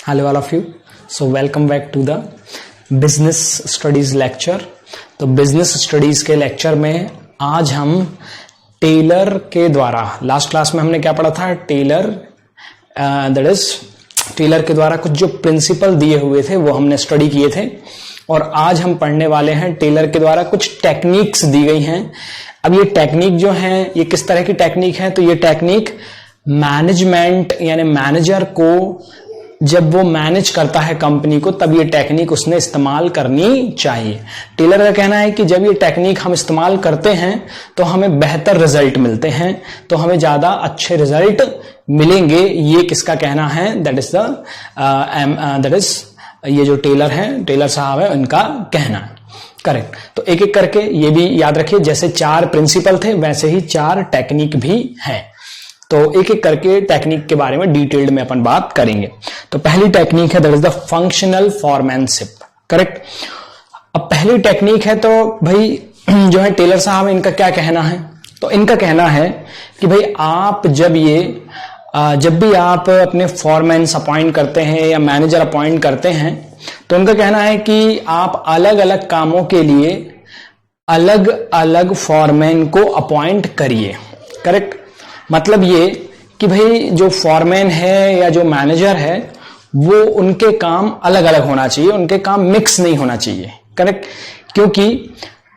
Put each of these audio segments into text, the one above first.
Hello all of you. So welcome back to the business studies lecture. तो business studies के lecture में आज हम टेलर के द्वारा, लास्ट क्लास में हमने क्या पढ़ा था, टेलर दैट इज टेलर के द्वारा कुछ जो प्रिंसिपल दिए हुए थे वो हमने स्टडी किए थे, और आज हम पढ़ने वाले हैं टेलर के द्वारा कुछ टेक्निक्स दी गई हैं। अब ये टेक्निक जो है ये किस तरह की टेक्निक है, तो ये टेक्निक मैनेजमेंट यानी मैनेजर को जब वो मैनेज करता है कंपनी को तब ये टेक्निक उसने इस्तेमाल करनी चाहिए। टेलर का कहना है कि जब ये टेक्निक हम इस्तेमाल करते हैं तो हमें बेहतर रिजल्ट मिलते हैं, तो हमें ज्यादा अच्छे रिजल्ट मिलेंगे। ये किसका कहना है, दैट इज ये जो टेलर हैं, टेलर साहब है, उनका कहना है। करेक्ट। तो एक एक करके ये भी याद रखिए, जैसे 4 प्रिंसिपल थे वैसे ही 4 टेक्निक भी हैं। तो एक एक करके टेक्निक के बारे में डिटेल्ड में अपन बात करेंगे। तो पहली टेक्निक है that is the functional foremanship. Correct. अब पहली टेक्निक है तो भाई जो है टेलर साहब इनका क्या कहना है, तो इनका कहना है कि भाई आप जब भी आप अपने फॉरमैन्स अपॉइंट करते हैं या मैनेजर अपॉइंट करते हैं तो उनका कहना है कि आप अलग अलग कामों के लिए अलग अलग फॉरमैन को अपॉइंट करिए। करेक्ट। मतलब ये कि भाई जो फॉरमैन है या जो मैनेजर है वो उनके काम अलग अलग होना चाहिए, उनके काम मिक्स नहीं होना चाहिए। करेक्ट। क्योंकि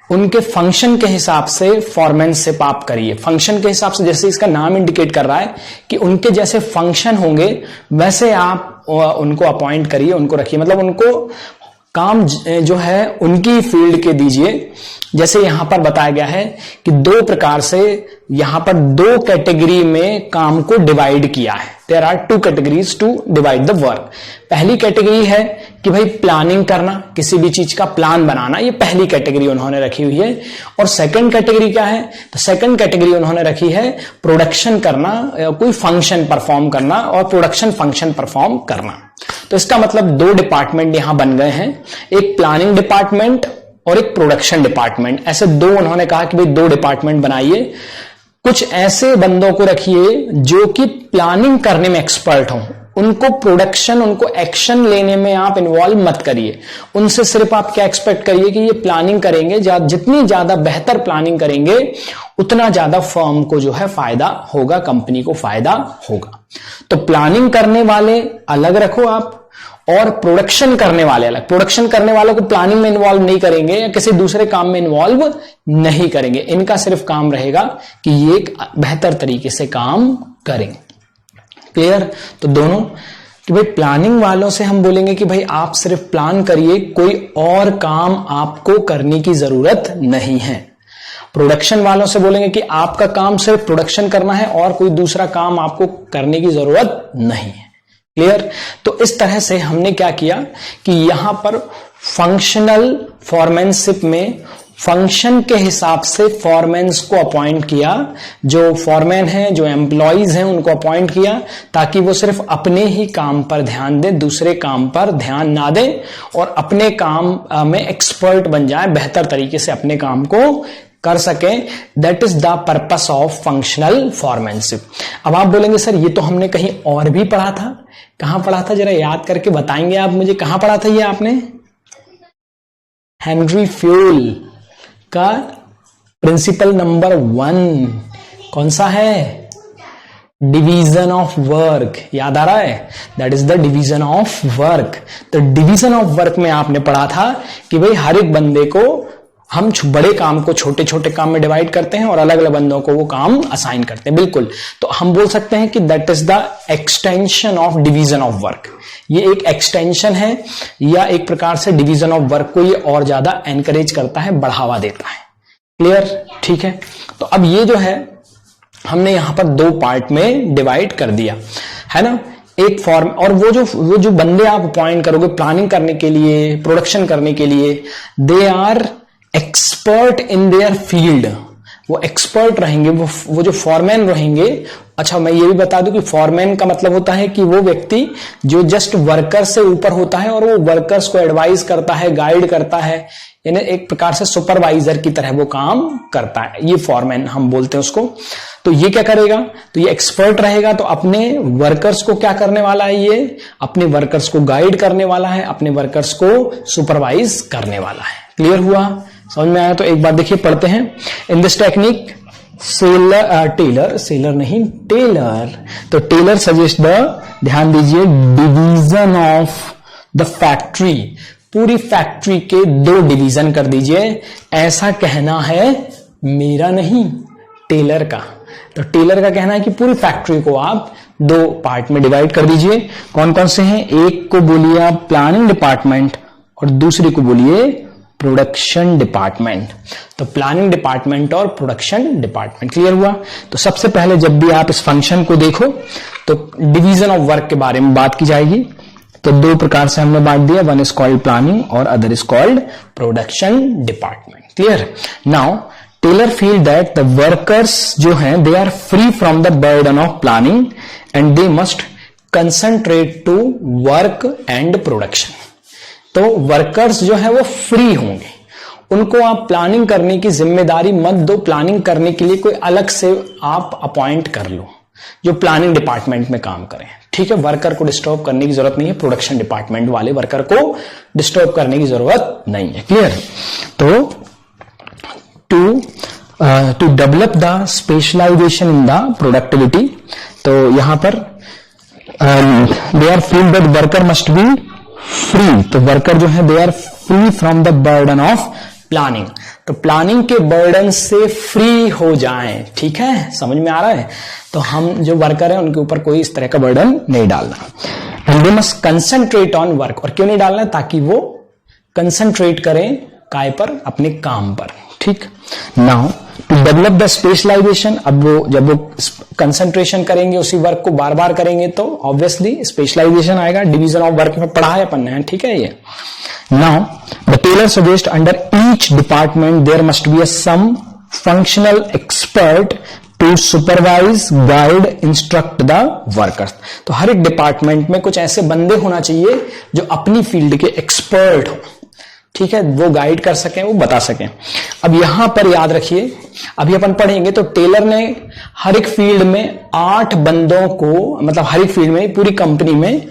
उनके फंक्शन के हिसाब से फॉरमैनशिप आप करिए। फंक्शन के हिसाब से, जैसे इसका नाम इंडिकेट कर रहा है कि उनके जैसे फंक्शन होंगे वैसे आप उनको अपॉइंट करिए, उनको रखिए। मतलब उनको काम जो है उनकी फील्ड के दीजिए। जैसे यहां पर बताया गया है कि 2 प्रकार से यहां पर 2 कैटेगरी में काम को डिवाइड किया है। There are 2 categories to divide the work. पहली कैटेगरी है कि भाई प्लानिंग करना, किसी भी चीज का प्लान बनाना, ये पहली कैटेगरी उन्होंने रखी हुई है। और सेकंड कैटेगरी क्या है, तो सेकंड कैटेगरी उन्होंने रखी है प्रोडक्शन करना, कोई फंक्शन परफॉर्म करना और प्रोडक्शन फंक्शन परफॉर्म करना। तो इसका मतलब 2 डिपार्टमेंट यहां बन गए हैं, एक प्लानिंग डिपार्टमेंट और एक प्रोडक्शन डिपार्टमेंट। ऐसे 2 उन्होंने कहा कि भाई 2 डिपार्टमेंट बनाइए। कुछ ऐसे बंदों को रखिए जो कि प्लानिंग करने में एक्सपर्ट हों, उनको प्रोडक्शन, उनको एक्शन लेने में आप इन्वॉल्व मत करिए। उनसे सिर्फ आप क्या एक्सपेक्ट करिए कि ये प्लानिंग करेंगे, जितनी ज्यादा बेहतर प्लानिंग करेंगे उतना ज्यादा फर्म को जो है फायदा होगा, कंपनी को फायदा होगा। तो प्लानिंग करने वाले अलग रखो आप और प्रोडक्शन करने वाले अलग। प्रोडक्शन करने वालों को प्लानिंग में इन्वॉल्व नहीं करेंगे या किसी दूसरे काम में इन्वॉल्व नहीं करेंगे। इनका सिर्फ काम रहेगा कि ये बेहतर तरीके से काम करेंगे। क्लियर। तो दोनों कि भाई प्लानिंग वालों से हम बोलेंगे कि भाई आप सिर्फ प्लान करिए, कोई और काम आपको करने की जरूरत नहीं है। प्रोडक्शन वालों से बोलेंगे कि आपका काम सिर्फ प्रोडक्शन करना है और कोई दूसरा काम आपको करने की जरूरत नहीं है। क्लियर। तो इस तरह से हमने क्या किया कि यहां पर फंक्शनल फॉरमैनशिप में फंक्शन के हिसाब से फॉरमैन्स को अपॉइंट किया। जो फॉरमैन हैं, जो एम्प्लॉइज हैं, उनको अपॉइंट किया ताकि वो सिर्फ अपने ही काम पर ध्यान दें, दूसरे काम पर ध्यान ना दें और अपने काम में एक्सपर्ट बन जाए, बेहतर तरीके से अपने काम को कर सकें। That is the purpose of functional foremanship. अब आप बोलेंगे सर ये तो हमने कहीं और भी पढ़ा था। कहां पढ़ा था, जरा याद करके बताएंगे आप मुझे, कहां पढ़ा था ये आपने? हेनरी फ्यूल का प्रिंसिपल नंबर 1 कौन सा है? Division of work. याद आ रहा है? That is the division of work. तो डिवीजन ऑफ वर्क में आपने पढ़ा था कि भाई हर एक बंदे को हम बड़े काम को छोटे छोटे काम में डिवाइड करते हैं और अलग अलग बंदों को वो काम असाइन करते हैं। बिल्कुल। तो हम बोल सकते हैं कि that is the extension of division of work. ये एक एक्सटेंशन है या एक प्रकार से डिवीजन ऑफ वर्क को ये और ज्यादा एनकरेज करता है, बढ़ावा देता है। क्लियर। ठीक है। तो अब ये जो है हमने यहां पर 2 पार्ट में डिवाइड कर दिया है ना। एक फॉर्म, और वो जो बंदे आप अपॉइंट करोगे प्लानिंग करने के लिए, प्रोडक्शन करने के लिए, they are expert in their field. वो एक्सपर्ट रहेंगे, वो जो फॉरमैन रहेंगे अच्छा, मैं ये भी बता दूं कि फॉरमैन का मतलब होता है कि वो व्यक्ति जो जस्ट वर्कर से ऊपर होता है और वो वर्कर्स को एडवाइस करता है, गाइड करता है, यानी एक प्रकार से सुपरवाइजर की तरह वो काम करता है, ये फॉरमैन हम बोलते हैं उसको। तो ये क्या करेगा, तो ये एक्सपर्ट रहेगा, तो अपने वर्कर्स को क्या करने वाला है, ये अपने वर्कर्स को गाइड करने वाला है, अपने वर्कर्स को सुपरवाइज करने वाला है। क्लियर हुआ, समझ में आया? तो एक बार देखिए, पढ़ते हैं। इन दिस टेक्निक टेलर, तो टेलर सजेस्ट द, ध्यान दीजिए, डिवीजन ऑफ द फैक्ट्री, पूरी फैक्ट्री के 2 डिवीजन कर दीजिए। ऐसा कहना है मेरा नहीं, टेलर का। तो टेलर का कहना है कि पूरी फैक्ट्री को आप 2 पार्ट में डिवाइड कर दीजिए। कौन कौन से हैं? एक को बोलिए आप प्लानिंग डिपार्टमेंट और दूसरी को बोलिए प्रोडक्शन डिपार्टमेंट। तो प्लानिंग डिपार्टमेंट और प्रोडक्शन डिपार्टमेंट। क्लियर हुआ? तो सबसे पहले जब भी आप इस फंक्शन को देखो तो डिवीजन ऑफ वर्क के बारे में बात की जाएगी। तो 2 प्रकार से हमने बांट दिया, वन इज कॉल्ड प्लानिंग और other is called production department. Clear? Now Taylor feel that the workers जो हैं they are free from the burden of planning and they must concentrate to work and production. तो workers जो है वो free होंगे, उनको आप प्लानिंग करने की जिम्मेदारी मत दो, प्लानिंग करने के लिए कोई अलग से आप अपॉइंट कर लो जो प्लानिंग डिपार्टमेंट में काम करें। ठीक है, वर्कर को डिस्टर्ब करने की जरूरत नहीं है, प्रोडक्शन डिपार्टमेंट वाले वर्कर को डिस्टर्ब करने की जरूरत नहीं है। क्लियर? तो to develop the specialization in the productivity, तो यहां पर they are feel that worker must be free, तो वर्कर जो है they are free from the burden of planning, तो प्लानिंग के बर्डन से फ्री हो जाएं। ठीक है, समझ में आ रहा है? तो हम जो वर्कर हैं उनके ऊपर कोई इस तरह का बर्डन नहीं डालना। And they must concentrate on work, और क्यों नहीं डालना है? ताकि वो कंसंट्रेट करें काय पर? अपने काम पर। ठीक, now to develop the specialization, अब वो जब वो कंसंट्रेशन करेंगे उसी वर्क को बार बार करेंगे तो ऑब्वियसली स्पेशलाइजेशन आएगा। डिवीजन ऑफ वर्क में पढ़ा है अपन ने, ठीक है ये। Now the Taylor suggest under each department there must be some functional expert to supervise, guide, instruct the workers. तो हर एक डिपार्टमेंट में कुछ ऐसे बंदे होना चाहिए जो अपनी फील्ड के एक्सपर्ट हो। ठीक है, वो गाइड कर सकें, वो बता सकें। अब यहां पर याद रखिए, अभी अपन पढ़ेंगे तो टेलर ने हर एक फील्ड में 8 बंदों को, मतलब हर एक फील्ड में पूरी कंपनी में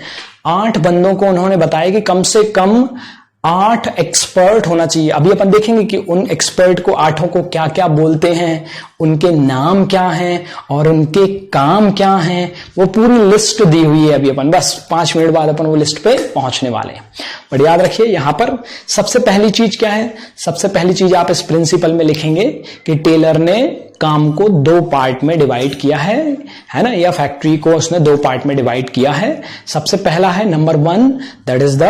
8 बंदों को उन्होंने बताया कि कम से कम 8 एक्सपर्ट होना चाहिए। अभी अपन देखेंगे कि उन एक्सपर्ट को 8 को क्या क्या बोलते हैं, उनके नाम क्या हैं और उनके काम क्या हैं, वो पूरी लिस्ट दी हुई है। अभी अपन बस 5 मिनट बाद अपन वो लिस्ट पे पहुंचने वाले हैं। बट याद रखिए यहां पर सबसे पहली चीज क्या है? सबसे पहली चीज आप इस प्रिंसिपल में लिखेंगे कि टेलर ने काम को 2 पार्ट में डिवाइड किया है ना, या फैक्ट्री को उसने 2 पार्ट में डिवाइड किया है। सबसे पहला है number 1, that is the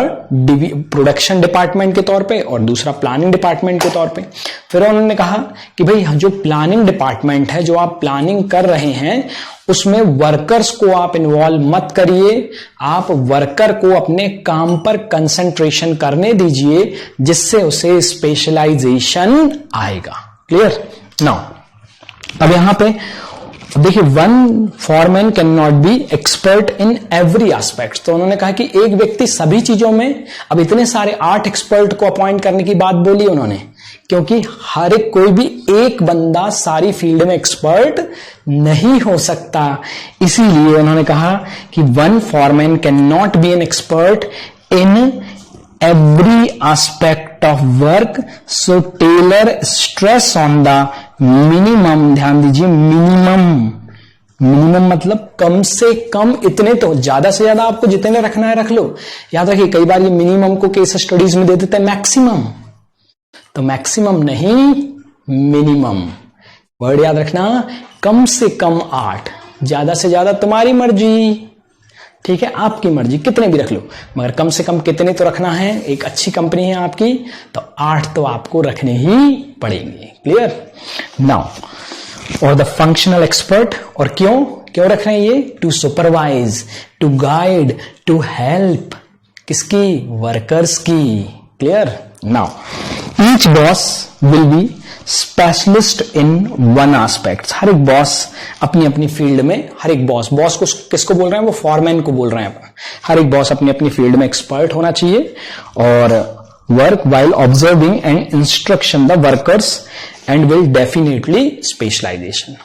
production department के तौर पे, और दूसरा प्लानिंग डिपार्टमेंट के तौर पे। फिर उन्होंने कहा कि भाई जो प्लानिंग डिपार्टमेंट है, जो आप प्लानिंग कर रहे हैं, उसमें वर्कर्स को आप इन्वॉल्व मत करिए, आप वर्कर को अपने काम पर कंसंट्रेशन करने दीजिए, जिससे उसे स्पेशलाइजेशन आएगा। क्लियर? नाउ अब यहां पे देखिए, one foreman can not be expert in every aspect. तो उन्होंने कहा कि एक व्यक्ति सभी चीजों में, अब इतने सारे 8 एक्सपर्ट को अपॉइंट करने की बात बोली उन्होंने, क्योंकि हर एक कोई भी एक बंदा सारी फील्ड में एक्सपर्ट नहीं हो सकता। इसीलिए उन्होंने कहा कि one foreman can not be an expert in every aspect of work, so Taylor stress on the minimum, ध्यान दीजिए, मिनिमम मतलब कम से कम इतने, तो ज्यादा से ज्यादा आपको जितने रखना है रख लो। याद रखिए कई बार ये मिनिमम को केस स्टडीज में दे देते हैं मैक्सिमम, तो मैक्सिमम नहीं मिनिमम, वर्ड याद रखना। कम से कम 8, ज्यादा से ज्यादा तुम्हारी मर्जी। ठीक है, आपकी मर्जी, कितने भी रख लो, मगर कम से कम कितने तो रखना है। एक अच्छी कंपनी है आपकी तो 8 तो आपको रखने ही पड़ेंगे। क्लियर? नाउ और द फंक्शनल एक्सपर्ट, और क्यों रख रहे हैं ये? To supervise, to guide, to help, किसकी? वर्कर्स की। Clear? Now each boss will be specialist in one aspect. हर एक बॉस अपनी अपनी फील्ड में, हर एक बॉस को किसको बोल रहे हैं, वो फॉरमैन को बोल रहे हैं। हर एक बॉस अपनी अपनी फील्ड में एक्सपर्ट होना चाहिए और work while observing and instruction the workers and will definitely specialization.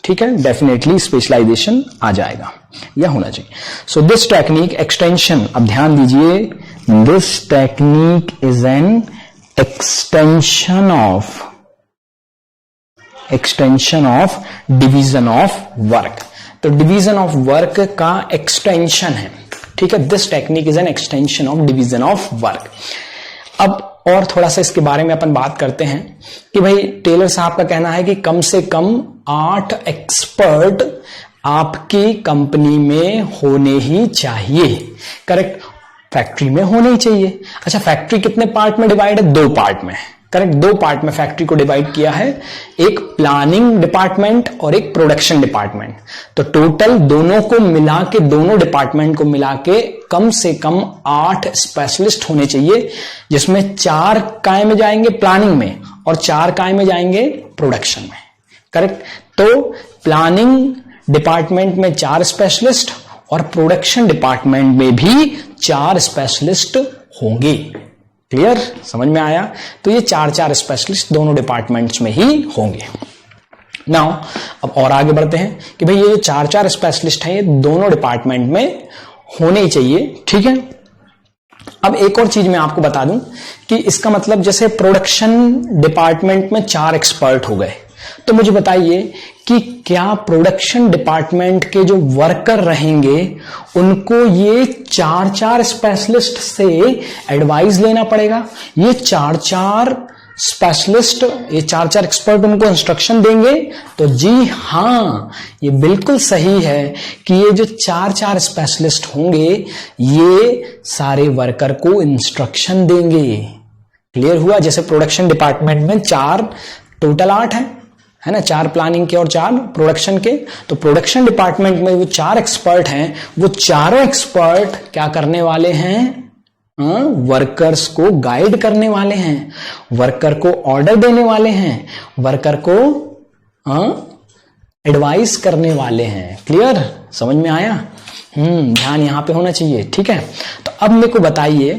ठीक है, डेफिनेटली स्पेशलाइजेशन आ जाएगा, यह होना चाहिए। सो दिस टेक्निक एक्सटेंशन, अब ध्यान दीजिए, this technique is an extension of division of work. तो डिवीजन ऑफ वर्क का एक्सटेंशन है। ठीक है, this technique is an extension of division of work. अब और थोड़ा सा इसके बारे में अपन बात करते हैं कि भाई टेलर साहब का कहना है कि कम से कम 8 एक्सपर्ट आपकी कंपनी में होने ही चाहिए। करेक्ट, फैक्ट्री में होने ही चाहिए। अच्छा, फैक्ट्री कितने पार्ट में डिवाइड है? 2 पार्ट में। करेक्ट, 2 पार्ट में फैक्ट्री को डिवाइड किया है, एक प्लानिंग डिपार्टमेंट और एक प्रोडक्शन डिपार्टमेंट। तो टोटल दोनों को मिला के, दोनों डिपार्टमेंट को मिला के कम से कम 8 स्पेशलिस्ट होने चाहिए, जिसमें 4 काय में जाएंगे प्लानिंग में और 4 काय में जाएंगे प्रोडक्शन में। करेक्ट, तो प्लानिंग डिपार्टमेंट में 4 स्पेशलिस्ट और प्रोडक्शन डिपार्टमेंट में भी 4 स्पेशलिस्ट होंगे। क्लियर, समझ में आया? तो ये 4 स्पेशलिस्ट दोनों डिपार्टमेंट्स में ही होंगे। नाउ अब और आगे बढ़ते हैं कि भाई ये जो 4 स्पेशलिस्ट हैं, ये दोनों डिपार्टमेंट में होने ही चाहिए। ठीक है, अब एक और चीज मैं आपको बता दूं कि इसका मतलब जैसे प्रोडक्शन डिपार्टमेंट में 4 एक्सपर्ट हो गए, तो मुझे बताइए कि क्या प्रोडक्शन डिपार्टमेंट के जो वर्कर रहेंगे उनको ये 4 स्पेशलिस्ट से एडवाइस लेना पड़ेगा? ये 4 स्पेशलिस्ट, ये 4 एक्सपर्ट उनको इंस्ट्रक्शन देंगे? तो जी हां, ये बिल्कुल सही है कि ये जो 4 स्पेशलिस्ट होंगे ये सारे वर्कर को इंस्ट्रक्शन देंगे। क्लियर हुआ? जैसे प्रोडक्शन डिपार्टमेंट में 4, टोटल 8 है ना, 4 प्लानिंग के और 4 प्रोडक्शन के। तो प्रोडक्शन डिपार्टमेंट में वो 4 एक्सपर्ट हैं, वो चारों एक्सपर्ट क्या करने वाले हैं? वर्कर्स को गाइड करने वाले हैं, वर्कर को ऑर्डर देने वाले हैं, वर्कर को एडवाइस करने वाले हैं। क्लियर, समझ में आया? ध्यान यहां पे होना चाहिए। ठीक है, तो अब मेरे को बताइए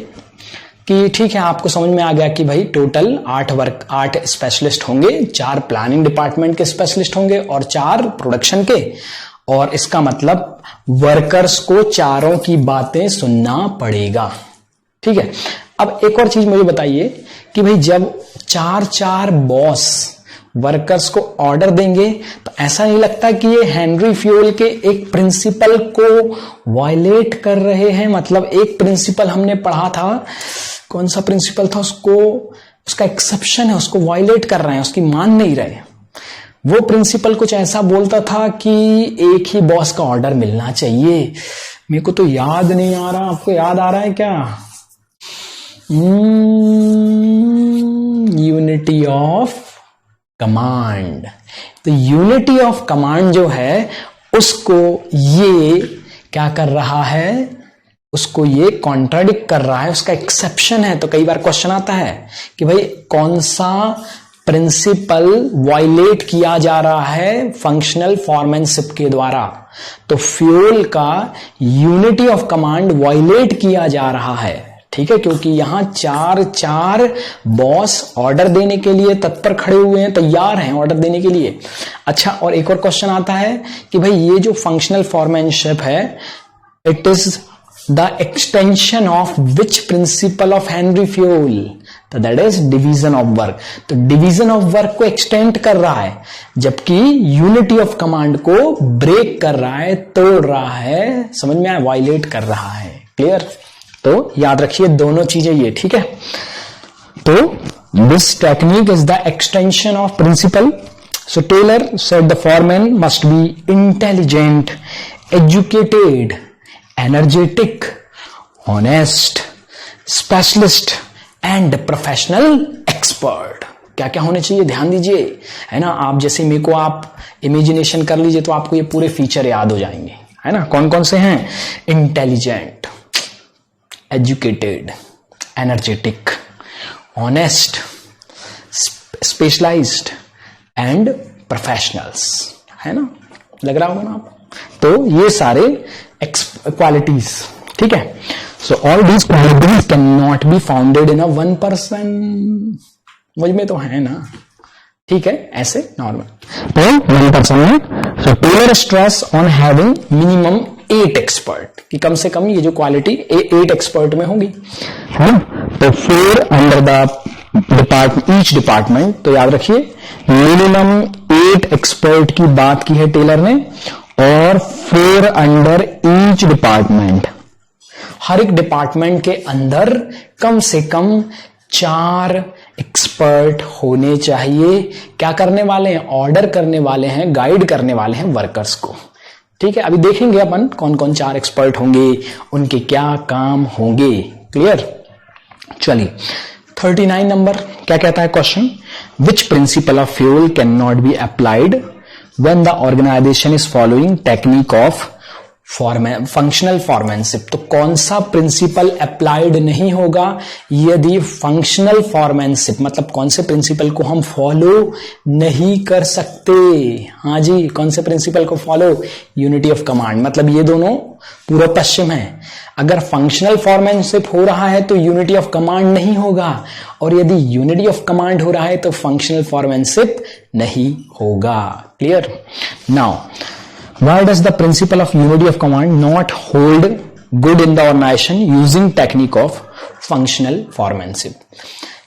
कि ठीक है, आपको समझ में आ गया कि भाई टोटल 8 स्पेशलिस्ट होंगे, 4 प्लानिंग डिपार्टमेंट के स्पेशलिस्ट होंगे और 4 प्रोडक्शन के। और इसका मतलब वर्कर्स को चारों की बातें सुनना पड़ेगा। ठीक है, अब एक और चीज मुझे बताइए कि भाई जब 4 बॉस वर्कर्स को ऑर्डर देंगे तो ऐसा नहीं लगता कि ये हेनरी फ्यूल के एक प्रिंसिपल को वायलेट कर रहे हैं? मतलब एक प्रिंसिपल हमने पढ़ा था, कौन सा प्रिंसिपल था, उसको, उसका एक्सेप्शन है, उसको वायलेट कर रहे हैं, उसकी मान नहीं रहे। वो प्रिंसिपल कुछ ऐसा बोलता था कि एक ही बॉस का ऑर्डर मिलना चाहिए। मेरे को तो याद नहीं आ रहा, आपको याद आ रहा है क्या? Unity of command. तो यूनिटी ऑफ कमांड जो है उसको ये क्या कर रहा है, उसको ये कॉन्ट्राडिक्ट कर रहा है, उसका एक्सेप्शन है। तो कई बार क्वेश्चन आता है कि भाई कौन सा प्रिंसिपल वायलेट किया जा रहा है फंक्शनल फॉरमैनशिप के द्वारा? तो फ्यूल का यूनिटी ऑफ कमांड वायलेट किया जा रहा है। ठीक है, क्योंकि यहां 4 बॉस ऑर्डर देने के लिए तत्पर खड़े हुए हैं, तैयार हैं ऑर्डर देने के लिए। अच्छा, और एक और क्वेश्चन आता है कि भाई ये जो फंक्शनल फॉरमैनशिप है, it is the extension of which principle of Henry Fayol? तो that is division of work. तो डिवीजन ऑफ वर्क को एक्सटेंड कर रहा है, जबकि यूनिटी ऑफ कमांड को ब्रेक कर रहा है, तोड़ रहा है, समझ में आया, वायलेट कर रहा है। क्लियर? तो याद रखिए दोनों चीजें ये। ठीक है, तो this technique is the extension of principle. So Taylor said the foreman must be intelligent, educated, energetic, honest, specialist and professional expert. क्या क्या होने चाहिए? ध्यान दीजिए, है ना। आप जैसे मेरे को आप इमेजिनेशन कर लीजिए तो आपको ये पूरे फीचर याद हो जाएंगे, है ना। कौन कौन से हैं? Intelligent, educated, energetic, honest, specialized and professionals, है ना, लग रहा होगा ना आप। तो ये सारे क्वालिटीज, ठीक है। So all these qualities can not B founded in a one person, मुझ में तो है ना, ठीक है, ऐसे नॉर्मल तो वन पर्सन में। So Taylor stress on having minimum 8 expert, कि कम से कम ये जो क्वालिटी 8 एक्सपर्ट में होगी, है ना। तो 4 अंडर द ईच डिपार्टमेंट, तो याद रखिए मिनिमम 8 एक्सपर्ट की बात की है टेलर ने, और 4 अंडर ईच डिपार्टमेंट, हर एक डिपार्टमेंट के अंदर कम से कम 4 एक्सपर्ट होने चाहिए। क्या करने वाले हैं? ऑर्डर करने वाले हैं, गाइड करने वाले हैं वर्कर्स को, ठीक है। अभी देखेंगे अपन कौन कौन 4 एक्सपर्ट होंगे, उनके क्या काम होंगे, क्लियर। चलिए 39 नंबर क्या कहता है question, which principle of fuel can not be applied when the organization is following technique of functional foremanship. तो कौन सा प्रिंसिपल अप्लाइड नहीं होगा यदि फंक्शनल फॉर्मेनशिप, मतलब कौन से प्रिंसिपल को हम फॉलो नहीं कर सकते। हाँ जी, कौन से प्रिंसिपल को फॉलो? यूनिटी ऑफ कमांड, मतलब ये दोनों पूर्व पश्चिम है। अगर फंक्शनल फॉर्मेनशिप हो रहा है तो यूनिटी ऑफ कमांड नहीं होगा, और यदि यूनिटी ऑफ कमांड हो रहा है तो फंक्शनल फॉर्मेनशिप नहीं होगा, clear. Now why does the principle of unity of command not hold good in the organization using technique of functional foremanship?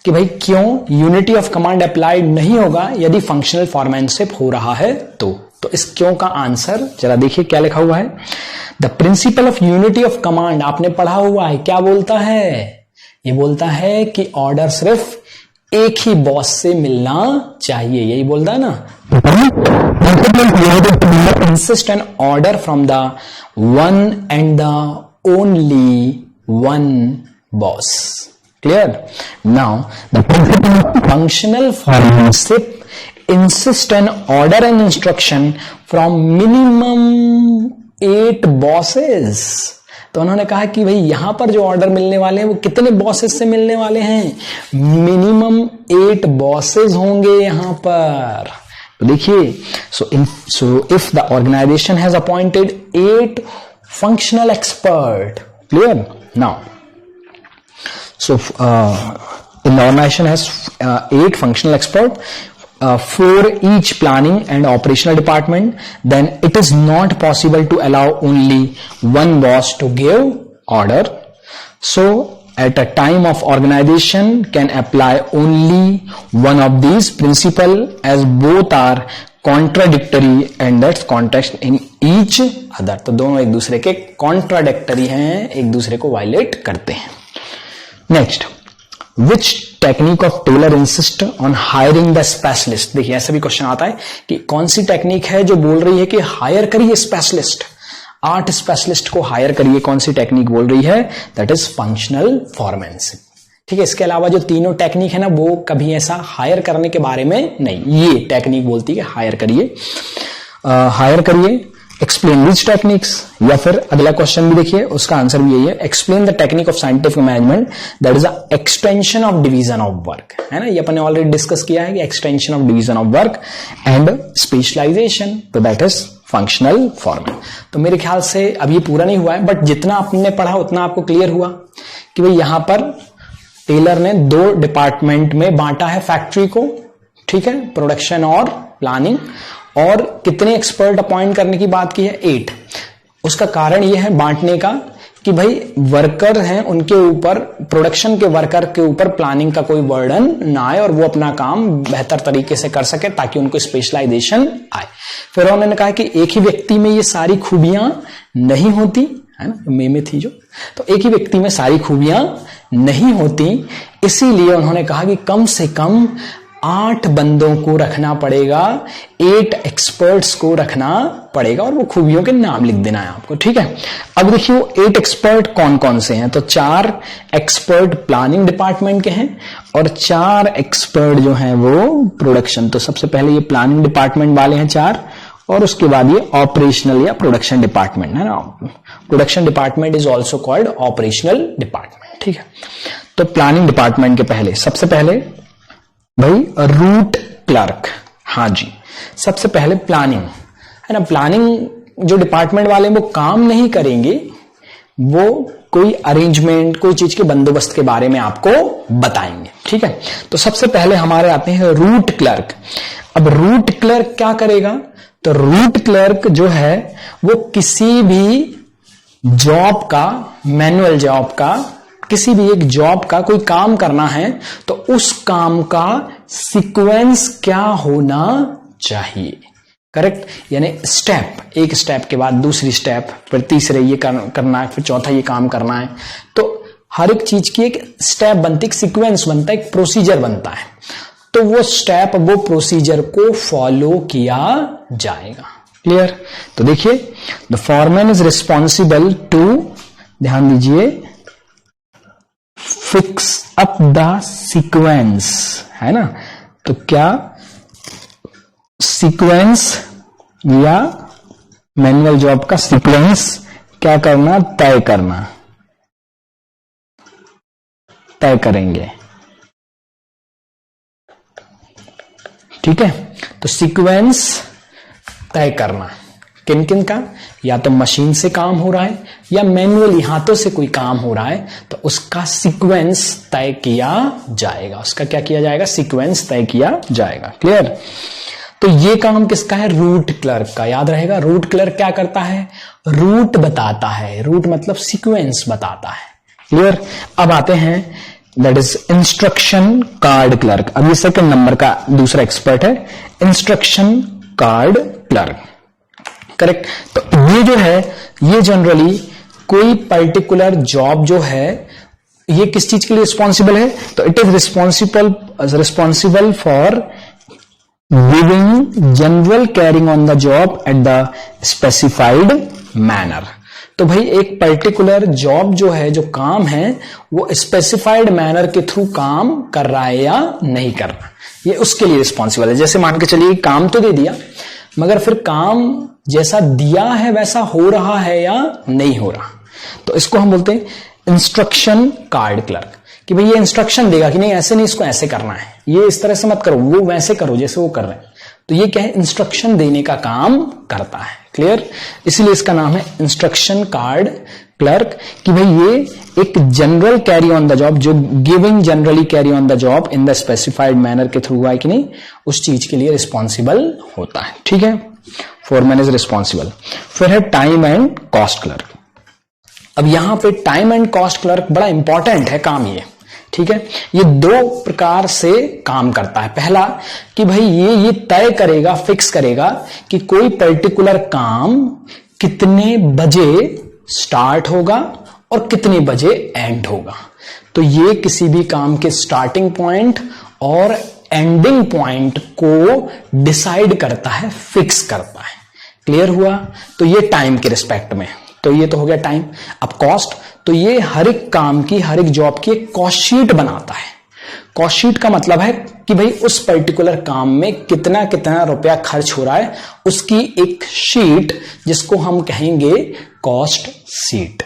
कि भाई क्यों यूनिटी ऑफ कमांड अप्लाइड नहीं होगा यदि फंक्शनल फॉर्मेनशिप हो रहा है तो इस क्यों का आंसर जरा देखिए क्या लिखा हुआ है। The principle of unity of command आपने पढ़ा हुआ है, क्या बोलता है? ये बोलता है कि ऑर्डर सिर्फ एक ही बॉस से मिलना चाहिए, यही बोलता है ना। Insist an order from the one and the only one boss. Clear? Now, the principle of functional foremanship insist an order and instruction from minimum 8 bosses. तो उन्होंने कहा कि भाई यहां पर जो ऑर्डर मिलने वाले हैं वो कितने बॉसेस से मिलने वाले हैं? मिनिमम 8 बॉसेस होंगे यहां पर। तो देखिए, so if the organization has appointed 8 functional expert, clear? Now, so in the organization has 8 functional expert for each planning and operational department, then it is not possible to allow only one boss to give order. So at a time of organization can apply only one of these principle as both are contradictory and that's context in each other. तो दोनों एक दूसरे के contradictory हैं, एक दूसरे को violate करते हैं। Next, which technique of Taylor insist on hiring the specialist? देखिए ऐसा भी क्वेश्चन आता है कि कौन सी टेक्निक है जो बोल रही है कि हायर करिए स्पेशलिस्ट, 8 स्पेशलिस्ट को हायर करिए। कौन सी टेक्निक बोल रही है? दैट इज फंक्शनल फॉर्मेनशिप, ठीक है। इसके अलावा जो तीनों टेक्निक है ना वो कभी ऐसा हायर करने के बारे में नहीं, ये टेक्निक बोलती है हायर करिए, हायर करिए। एक्सप्लेन विच टेक्निक्स, या फिर अगला क्वेश्चन भी देखिए उसका आंसर भी यही है, explain the technique of scientific management that is the extension of division of work, है ना। ये अपन ने ऑलरेडी डिस्कस किया है कि extension of division of work and specialization, तो दैट इज फंक्शनल फॉर्मेट। तो मेरे ख्याल से अब ये पूरा नहीं हुआ है, बट जितना आपने पढ़ा उतना आपको क्लियर हुआ कि भाई यहां पर टेलर ने 2 डिपार्टमेंट में बांटा है फैक्ट्री को, ठीक है, प्रोडक्शन और प्लानिंग, और कितने एक्सपर्ट अपॉइंट करने की बात की है? 8। उसका कारण यह है बांटने का कि भाई वर्कर हैं उनके ऊपर, प्रोडक्शन के वर्कर के ऊपर प्लानिंग का कोई बर्डन ना आए और वो अपना काम बेहतर तरीके से कर सके ताकि उनको स्पेशलाइजेशन आए। फिर उन्होंने कहा कि एक ही व्यक्ति में ये सारी खूबियां नहीं होती, है ना, में थी जो, तो एक ही व्यक्ति में सारी खूबियां नहीं होती, इसीलिए उन्होंने कहा कि कम से कम 8 बंदों को रखना पड़ेगा, 8 एक्सपर्ट्स को रखना पड़ेगा, और वो खूबियों के नाम लिख देना है आपको, ठीक है। अब देखिए वो 8 एक्सपर्ट कौन कौन से हैं, तो 4 एक्सपर्ट प्लानिंग डिपार्टमेंट के हैं और 4 एक्सपर्ट जो हैं वो प्रोडक्शन। तो सबसे पहले ये प्लानिंग डिपार्टमेंट वाले हैं 4, और उसके बाद ये ऑपरेशनल या प्रोडक्शन डिपार्टमेंट है ना। Production department is also called operational department, ठीक है। तो प्लानिंग डिपार्टमेंट के पहले सबसे पहले भाई रूट क्लर्क। हाँ जी, सबसे पहले प्लानिंग है ना, प्लानिंग जो डिपार्टमेंट वाले वो काम नहीं करेंगे, वो कोई अरेंजमेंट, कोई चीज के बंदोबस्त के बारे में आपको बताएंगे। ठीक है, तो सबसे पहले हमारे आते हैं रूट क्लर्क। अब रूट क्लर्क क्या करेगा, तो रूट क्लर्क जो है वो किसी भी जॉब का, मैनुअल जॉब का, किसी भी एक जॉब का कोई काम करना है तो उस काम का सीक्वेंस क्या होना चाहिए, करेक्ट, यानी स्टेप, एक स्टेप के बाद दूसरी स्टेप, फिर तीसरे ये करना है, फिर चौथा ये काम करना है। तो हर एक चीज की एक स्टेप बनती है, एक सीक्वेंस बनता है, एक प्रोसीजर बनता है। तो वो स्टेप, वो प्रोसीजर को फॉलो किया जाएगा। क्लियर? तो देखिए, the foreman is responsible to, ध्यान दीजिए, फिक्स अप द सीक्वेंस, है ना। तो क्या सीक्वेंस या मैनुअल जॉब का सीक्वेंस क्या करना, तय करना, तय करेंगे। ठीक है, तो सीक्वेंस तय करना किन किन का, या तो मशीन से काम हो रहा है या मैनुअली हाथों से कोई काम हो रहा है, तो उसका सीक्वेंस तय किया जाएगा। उसका क्या किया जाएगा, सीक्वेंस तय किया जाएगा। क्लियर? तो ये काम किसका है, रूट क्लर्क का। याद रहेगा, रूट क्लर्क क्या करता है, रूट बताता है। रूट मतलब सीक्वेंस बताता है। क्लियर? अब आते हैं, that is instruction card clerk. अब ये सेकंड नंबर का दूसरा एक्सपर्ट है, इंस्ट्रक्शन कार्ड क्लर्क। करेक्ट? तो ये जो है, ये जनरली कोई पर्टिकुलर जॉब जो है, ये किस चीज के लिए रिस्पॉन्सिबल है, तो it is responsible for giving general carrying on the job at the specified manner. तो भाई एक पर्टिकुलर जॉब जो है, जो काम है, वो स्पेसिफाइड मैनर के थ्रू काम कर रहा है या नहीं कर रहा, ये उसके लिए रिस्पॉन्सिबल है। जैसे मान के चलिए काम तो दे दिया, मगर फिर काम जैसा दिया है वैसा हो रहा है या नहीं हो रहा, तो इसको हम बोलते हैं इंस्ट्रक्शन कार्ड क्लर्क। कि भाई ये इंस्ट्रक्शन देगा कि नहीं, ऐसे नहीं, इसको ऐसे करना है, ये इस तरह से मत करो, वो वैसे करो जैसे वो कर रहे हैं। तो ये क्या है, इंस्ट्रक्शन देने का काम करता है। क्लियर? इसलिए इसका नाम है इंस्ट्रक्शन कार्ड क्लर्क। कि भाई ये एक general carry on the job, जो giving generally carry on the job in the specified manner के थ्रू हुआ है कि नहीं, उस चीज के लिए रिस्पॉन्सिबल होता है। ठीक है, फोरमैन इज रिस्पॉन्सिबल। फिर है टाइम एंड कॉस्ट क्लर्क। अब यहां पे टाइम एंड कॉस्ट क्लर्क बड़ा इंपॉर्टेंट है काम ये। ठीक है, ये दो प्रकार से काम करता है। पहला कि भाई ये तय करेगा, फिक्स करेगा कि कोई पर्टिकुलर काम कितने बजे स्टार्ट होगा और कितने बजे एंड होगा। तो ये किसी भी काम के स्टार्टिंग पॉइंट और एंडिंग पॉइंट को डिसाइड करता है, फिक्स करता है। क्लियर हुआ? तो ये टाइम के रिस्पेक्ट में, तो ये तो हो गया टाइम। अब कॉस्ट, तो ये हर एक काम की, हर एक जॉब की एक कॉस्ट शीट बनाता है। कॉस्ट शीट का मतलब है कि भाई उस पर्टिकुलर काम में कितना कितना रुपया खर्च हो रहा है, उसकी एक शीट, जिसको हम कहेंगे कॉस्ट शीट।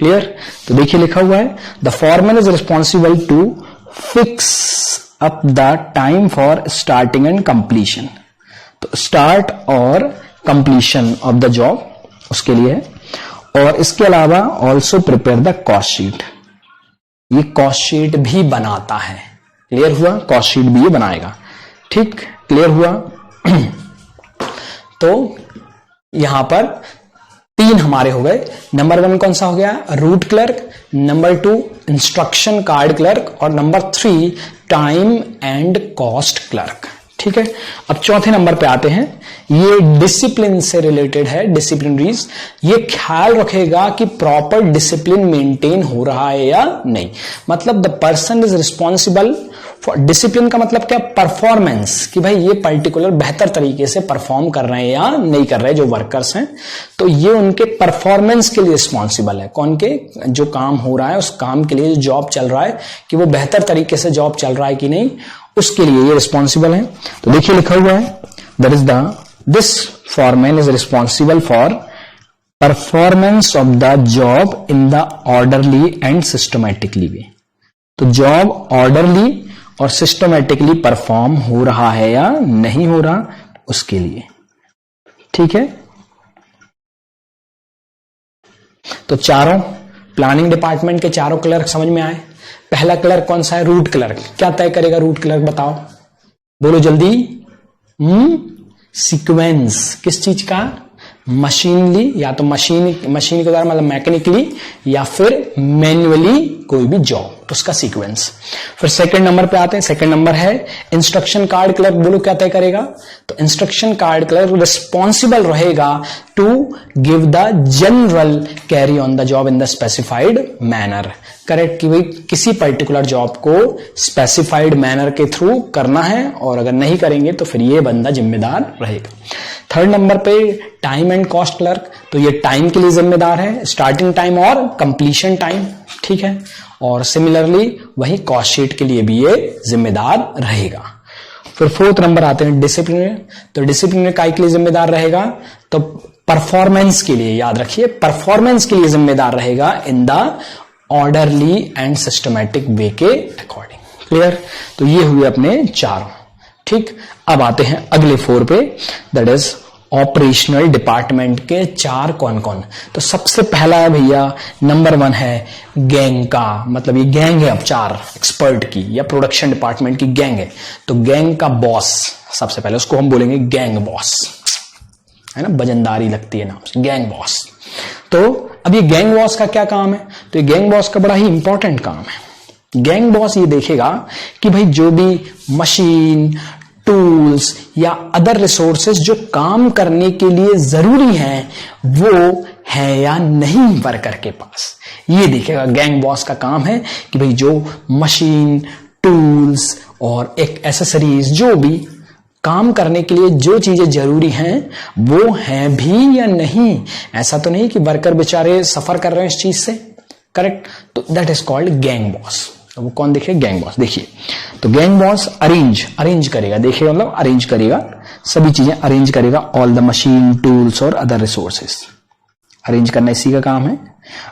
क्लियर? तो देखिए लिखा हुआ है, the foreman is responsible to fix up the time for starting and completion. तो स्टार्ट और कंप्लीशन ऑफ द जॉब उसके लिए है। और इसके अलावा also prepare the cost sheet, ये कॉस्ट शीट भी बनाता है। क्लियर हुआ? कॉस्ट शीट भी ये बनाएगा। ठीक, क्लियर हुआ? तो यहां पर तीन हमारे हो गए। नंबर 1 कौन सा हो गया, route clerk, number 2 instruction card clerk, और number 3 time and cost clerk. ठीक है, अब चौथे नंबर पे आते हैं। ये डिसिप्लिन से रिलेटेड है, डिसिप्लिनरीज। ये ख्याल रखेगा कि प्रॉपर डिसिप्लिन मेंटेन हो रहा है या नहीं। मतलब the person is responsible for discipline का मतलब क्या, परफॉर्मेंस, कि भाई ये पर्टिकुलर बेहतर तरीके से परफॉर्म कर रहे हैं या नहीं कर रहे जो वर्कर्स हैं। तो ये उनके परफॉर्मेंस के लिए रिस्पॉन्सिबल है। कौन के, जो काम हो रहा है उस काम के लिए, जो जॉब चल रहा है, कि वो बेहतर तरीके से जॉब चल रहा है कि नहीं, उसके लिए ये रिस्पॉन्सिबल है। तो देखिए लिखा हुआ है, that is this foreman is responsible for performance of the job in the orderly and systematically way. तो जॉब ऑर्डरली और सिस्टमेटिकली परफॉर्म हो रहा है या नहीं हो रहा उसके लिए। ठीक है, तो चारों प्लानिंग डिपार्टमेंट के चारों क्लर्क समझ में आए। पहला क्लर्क कौन सा है? Root clerk. क्या तय करेगा रूट क्लर्क? बताओ, बोलो जल्दी। सीक्वेंस किस चीज का? मशीनली, या तो मशीन के द्वारा मतलब मैकेनिकली, या फिर मैन्युअली कोई भी जॉब, तो उसका सीक्वेंस। फिर सेकंड नंबर पे आते हैं। सेकंड नंबर है इंस्ट्रक्शन कार्ड क्लर्क। बोलो क्या तय करेगा? तो इंस्ट्रक्शन कार्ड क्लर्क रिस्पॉन्सिबल रहेगा to give the general carry on the job in the specified manner. Correct, कि भाई किसी पर्टिकुलर जॉब को स्पेसिफाइड मैनर के थ्रू करना है, और अगर नहीं करेंगे तो फिर ये बंदा जिम्मेदार रहेगा। थर्ड नंबर पे टाइम एंड कॉस्ट क्लर्क, तो ये टाइम के लिए जिम्मेदार है, स्टार्टिंग टाइम और कंप्लीशन टाइम। ठीक है, और सिमिलरली वही कॉस्ट शीट के लिए भी ये जिम्मेदार रहेगा। फिर फोर्थ नंबर आते हैं डिसिप्लिनरी। तो डिसिप्लिनरी काय के लिए जिम्मेदार रहेगा? तो परफॉर्मेंस के लिए, याद रखिए, परफॉर्मेंस के लिए जिम्मेदार रहेगा इन the orderly and systematic way के अकॉर्डिंग। क्लियर? तो ये हुए अपने चारों। ठीक, अब आते हैं अगले 4 पे, दैट इज ऑपरेशनल डिपार्टमेंट के चार कौन कौन। तो सबसे पहला है भैया, नंबर 1 है गैंग का, मतलब ये गैंग है अब 4 एक्सपर्ट की, या प्रोडक्शन डिपार्टमेंट की गैंग है। तो गैंग का बॉस, सबसे पहले उसको हम बोलेंगे गैंग बॉस, है ना, वजनदारी लगती है नाम से, गैंग बॉस। तो अब ये गैंग बॉस का क्या काम है? तो ये गैंग बॉस का बड़ा ही इंपॉर्टेंट काम है। गैंग बॉस ये देखेगा कि भाई जो भी मशीन, टूल्स या अदर रिसोर्सेज जो काम करने के लिए जरूरी हैं वो है या नहीं वर्कर के पास, ये देखेगा। गैंग बॉस का काम है कि भाई जो मशीन, टूल्स और एक एसेसरीज जो भी काम करने के लिए जो चीजें जरूरी हैं वो हैं भी या नहीं। ऐसा तो नहीं कि वर्कर बेचारे सफर कर रहे हैं इस चीज से। करेक्ट, तो that is called gang boss. तो वो कौन देखिए? Gang boss. देखिए, तो गैंग बॉस अरेंज करेगा, देखिए मतलब अरेंज करेगा, सभी चीजें अरेंज करेगा, ऑल द मशीन, टूल्स और अदर रिसोर्सेस अरेंज करना इसी का काम है।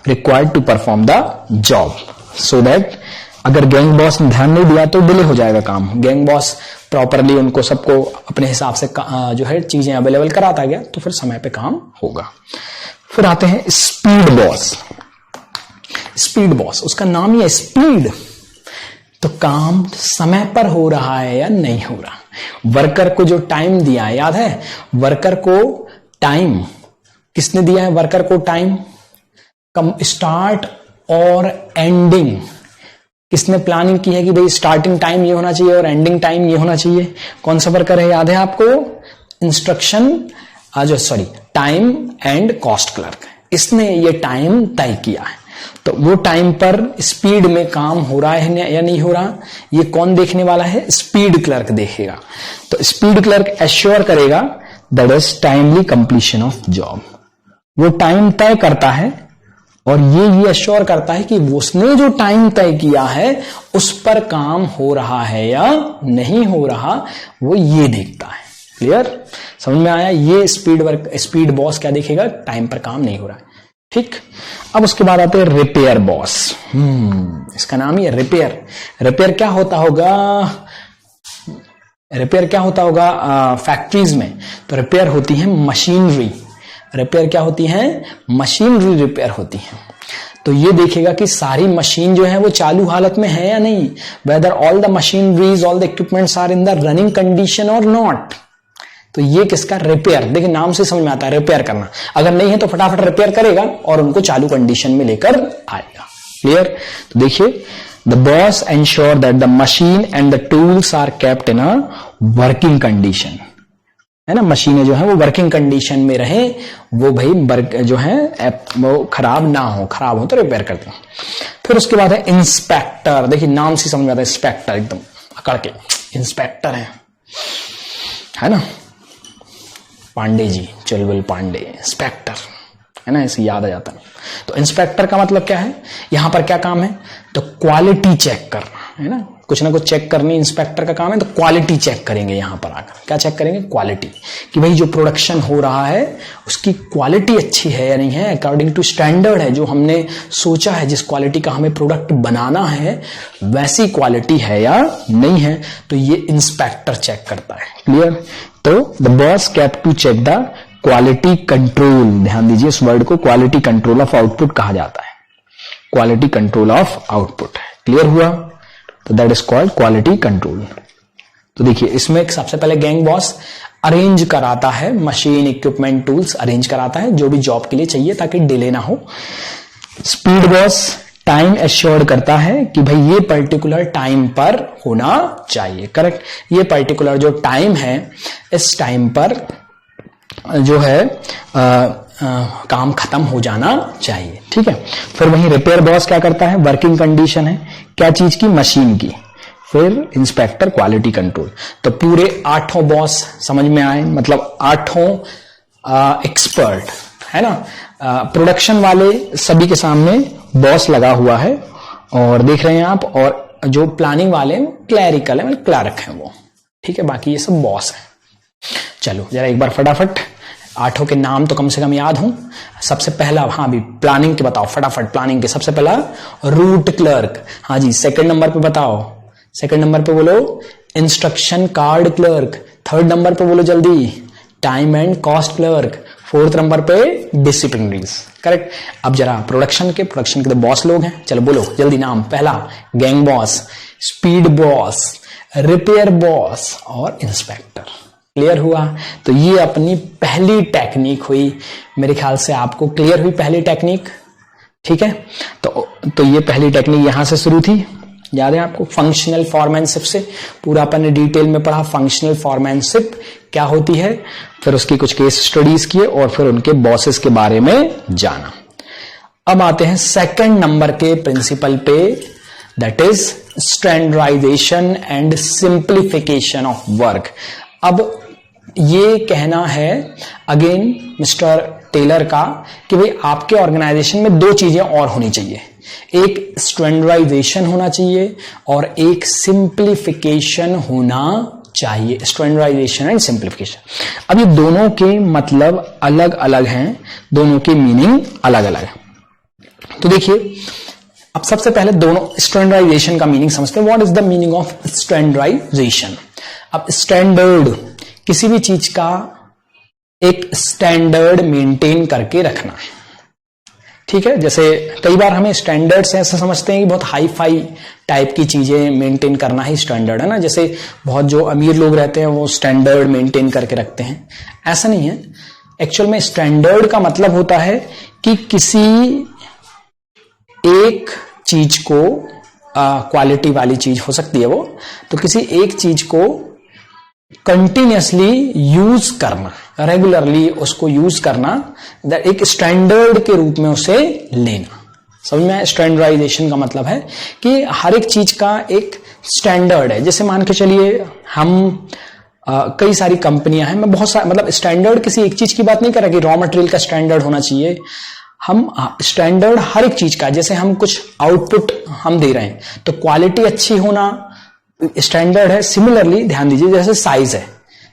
Required to perform the job, so that अगर गैंग बॉस ने ध्यान नहीं दिया तो डिले हो जाएगा काम। गैंग बॉस प्रॉपरली उनको सबको अपने हिसाब से जो है चीजें अवेलेबल कराता गया तो फिर समय पे काम होगा। फिर आते हैं स्पीड बॉस। स्पीड बॉस, उसका नाम ही है स्पीड, तो काम समय पर हो रहा है या नहीं हो रहा। वर्कर को जो टाइम दिया है, याद है वर्कर को टाइम किसने दिया है? वर्कर को टाइम कम स्टार्ट और एंडिंग किसने प्लानिंग की है कि भाई स्टार्टिंग टाइम ये होना चाहिए और एंडिंग टाइम ये होना चाहिए। कौन सा वर्कर है, याद है आपको? Instruction time and cost clerk, इसने ये टाइम तय किया है। तो वो टाइम पर स्पीड में काम हो रहा है या नहीं हो रहा, ये कौन देखने वाला है? स्पीड क्लर्क देखेगा। तो स्पीड क्लर्क एश्योर करेगा that is timely completion of job. वो टाइम तय करता है और ये एश्योर करता है कि उसने जो टाइम तय किया है उस पर काम हो रहा है या नहीं हो रहा, वो ये देखता है। क्लियर, समझ में आया? ये स्पीड बॉस क्या देखेगा? टाइम पर काम नहीं हो रहा है। ठीक, अब उसके बाद आते हैं रिपेयर बॉस। इसका नाम ही है रिपेयर। रिपेयर क्या होता होगा? रिपेयर क्या होता होगा फैक्ट्रीज में? तो रिपेयर होती है मशीनरी। रिपेयर क्या होती है? मशीनरी रिपेयर होती है। तो ये देखेगा कि सारी मशीन जो है वो चालू हालत में है या नहीं, whether all the machineries, all the equipments are in the running condition और नॉट। तो ये किसका? रिपेयर। देखिए नाम से समझ में आता है रिपेयर करना। अगर नहीं है तो फटाफट रिपेयर करेगा और उनको चालू कंडीशन में लेकर आएगा। क्लियर, तो देखिए the boss ensure that the machine and the tools are kept in a working condition, है ना, मशीनें जो है वो वर्किंग कंडीशन में रहे, वो भाई जो है वो खराब ना हो, खराब हो तो रिपेयर करते हैं। फिर उसके बाद है इंस्पेक्टर। देखिए नाम से समझ में आता है, इंस्पेक्टर एकदम अकड़ के इंस्पेक्टर है ना, पांडे जी, चुलबुल पांडे, इंस्पेक्टर, है ना, ऐसे याद आ जाता है। तो इंस्पेक्टर का मतलब क्या है? यहां पर क्या काम है? तो क्वालिटी चेक करना, है ना, कुछ ना कुछ चेक करनी इंस्पेक्टर का काम है, तो क्वालिटी चेक करेंगे। यहां पर आकर क्या चेक करेंगे? क्वालिटी, कि भाई जो प्रोडक्शन हो रहा है उसकी क्वालिटी अच्छी है या नहीं है, अकॉर्डिंग टू स्टैंडर्ड है, जो हमने सोचा है, जिस क्वालिटी का हमें प्रोडक्ट बनाना है वैसी क्वालिटी है या नहीं है, तो ये इंस्पेक्टर चेक करता है। क्लियर? तो the boss kept to check the quality control, ध्यान दीजिए इस वर्ड को, क्वालिटी कंट्रोल ऑफ आउटपुट कहा जाता है, quality control of output. Clear हुआ? तो that is called quality control. तो देखिए इसमें सबसे पहले गैंग बॉस अरेंज कराता है, मशीन इक्विपमेंट टूल्स अरेंज कराता है जो भी जॉब के लिए चाहिए ताकि डिले ना हो। स्पीड बॉस टाइम एश्योर्ड करता है कि भाई ये पर्टिकुलर टाइम पर होना चाहिए। करेक्ट? ये पर्टिकुलर जो टाइम है इस टाइम पर जो है काम खत्म हो जाना चाहिए। ठीक है? फिर वहीं रिपेयर बॉस क्या करता है? वर्किंग कंडीशन है क्या चीज की? मशीन की। फिर इंस्पेक्टर क्वालिटी कंट्रोल। तो पूरे 8 बॉस समझ में आए, मतलब 8 एक्सपर्ट है ना, प्रोडक्शन वाले सभी के सामने बॉस लगा हुआ है और देख रहे हैं आप, और जो प्लानिंग वाले क्लैरिकल है, मतलब क्लर्क है वो। ठीक है? बाकी ये सब बॉस है। चलो जरा एक बार फटाफट 8 के नाम तो कम से कम याद हो। सबसे पहला, हाँ भी प्लानिंग के बताओ फटाफट, प्लानिंग के सबसे पहला रूट क्लर्क। हाँ जी। सेकंड नंबर पे बताओ, सेकंड नंबर पे बोलो instruction card clerk. Third number पे बोलो जल्दी, time and cost clerk. Fourth number पे डिसिप्लिनरीज। करेक्ट? अब जरा प्रोडक्शन के तो बॉस लोग हैं, चलो बोलो जल्दी नाम। पहला gang boss, speed boss, repair boss और इंस्पेक्टर। क्लियर हुआ? तो ये अपनी पहली टेक्निक हुई, मेरे ख्याल से आपको क्लियर हुई पहली टेक्निक। ठीक है? तो ये पहली टेक्निक यहां से शुरू थी, याद है आपको? फंक्शनल फॉरमैनशिप से पूरा अपन ने डिटेल में पढ़ा फंक्शनल फॉरमैनशिप क्या होती है, फिर उसकी कुछ केस स्टडीज किए और फिर उनके बॉसेस के बारे में जाना। अब आते हैं सेकंड नंबर के प्रिंसिपल पे, that is standardisation and simplification of work. अब ये कहना है अगेन मिस्टर टेलर का कि भाई आपके ऑर्गेनाइजेशन में 2 चीजें और होनी चाहिए, एक स्टैंडर्डाइजेशन होना चाहिए और एक सिंप्लीफिकेशन होना चाहिए। Standardisation and simplification. अब ये दोनों के मतलब अलग अलग हैं, दोनों की मीनिंग अलग अलग है। तो देखिए अब सबसे पहले दोनों स्टैंडर्डाइजेशन का मीनिंग समझते हैं। What is the meaning of standardisation? अब स्टैंडर्ड किसी भी चीज का एक स्टैंडर्ड मेंटेन करके रखना है। ठीक है? जैसे कई बार हमें स्टैंडर्ड से ऐसा समझते हैं कि बहुत हाई फाई टाइप की चीजें मेंटेन करना ही स्टैंडर्ड है ना, जैसे बहुत जो अमीर लोग रहते हैं वो स्टैंडर्ड मेंटेन करके रखते हैं। ऐसा नहीं है। एक्चुअल में स्टैंडर्ड का मतलब होता है कि किसी एक चीज को, क्वालिटी वाली चीज हो सकती है वो, तो किसी एक चीज को कंटिन्यूसली यूज करना, रेगुलरली उसको यूज करना, एक स्टैंडर्ड के रूप में उसे लेना। समझ में? स्टैंडर्डाइजेशन का मतलब है कि हर एक चीज का एक स्टैंडर्ड है। जैसे मान के चलिए हम कई सारी कंपनियां हैं, मैं बहुत सारा मतलब स्टैंडर्ड किसी एक चीज की बात नहीं कर रहा कि रॉ मटेरियल का स्टैंडर्ड होना चाहिए। हम स्टैंडर्ड हर एक चीज का, जैसे हम कुछ आउटपुट हम दे रहे हैं तो क्वालिटी अच्छी होना स्टैंडर्ड है। सिमिलरली ध्यान दीजिए जैसे साइज है,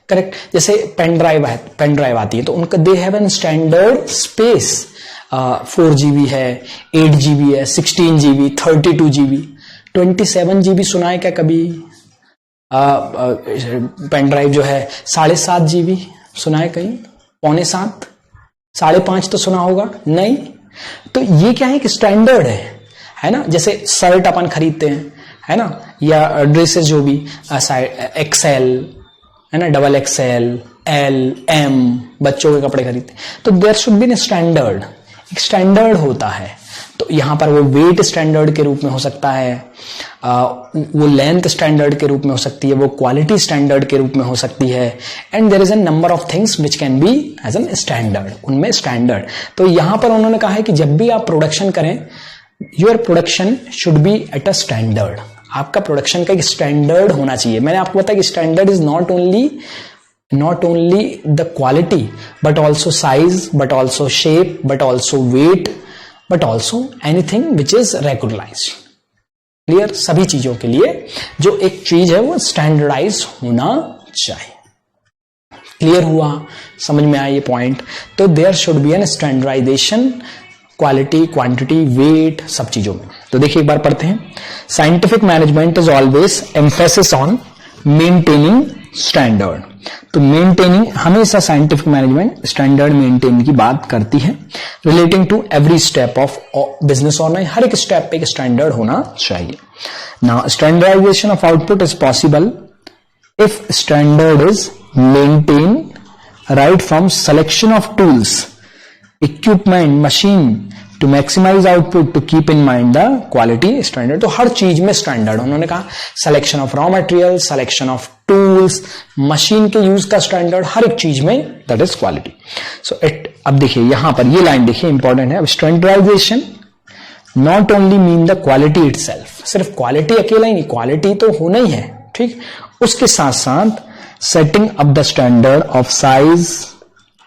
करेक्ट? जैसे पेन ड्राइव आती है तो उनका they have an standard space, 4 GB है, 8 GB है, 16 GB, 32 GB, 27 GB सुना है क्या कभी? पेन ड्राइव जो है 7.5 GB सुना है कहीं? 6.25, 5.5 तो सुना होगा नहीं? तो ये क्या है कि स्टैंडर्ड है ना? जैसे शर्ट अपन खरीदते हैं है ना, या ड्रेसेस जो भी XL है ना, XXL, L, M, बच्चों के कपड़े खरीदते हैं तो देयर शुड बी स्टैंडर्ड, एक स्टैंडर्ड होता है। तो यहां पर वो वेट स्टैंडर्ड के रूप में हो सकता है, वो लेंथ स्टैंडर्ड के रूप में हो सकती है, वो क्वालिटी स्टैंडर्ड के रूप में हो सकती है, and there is an number of things which can be as an standard, उनमें स्टैंडर्ड। तो यहां पर उन्होंने कहा है कि जब भी आप प्रोडक्शन करें, your production should be at a standard. आपका प्रोडक्शन का एक स्टैंडर्ड होना चाहिए। मैंने आपको बताया कि standard is not only the quality but also size, but also shape, but also weight, but also anything which is regularized. Clear, सभी चीजों के लिए जो एक चीज है वो स्टैंडर्डाइज होना चाहिए। क्लियर हुआ, समझ में आया ये पॉइंट? तो there should be an standardization, quality, quantity, weight, सब चीजों में। तो देखिए एक बार पढ़ते हैं। Scientific management is always emphasis on maintaining standard. तो मेंटेनिंग, हमेशा साइंटिफिक मैनेजमेंट स्टैंडर्ड मेंटेन की बात करती है। Relating to every step of business owner, हर एक स्टेप पे एक स्टैंडर्ड होना चाहिए। Now standardization of output is possible if standard is maintain right from selection of tools, equipment, machine to maximise output, to keep in mind the quality standard. तो हर चीज में स्टैंडर्ड, उन्होंने कहा selection of raw material, selection of tools, machine के use का standard, हर एक चीज में that is quality. So it, अब देखिए यहां पर ये लाइन देखिए इंपॉर्टेंट है। अब standardisation not only mean the quality itself, सिर्फ क्वालिटी अकेला ही नहीं, क्वालिटी तो होना ही है, ठीक, उसके साथ साथ setting up the standard of size,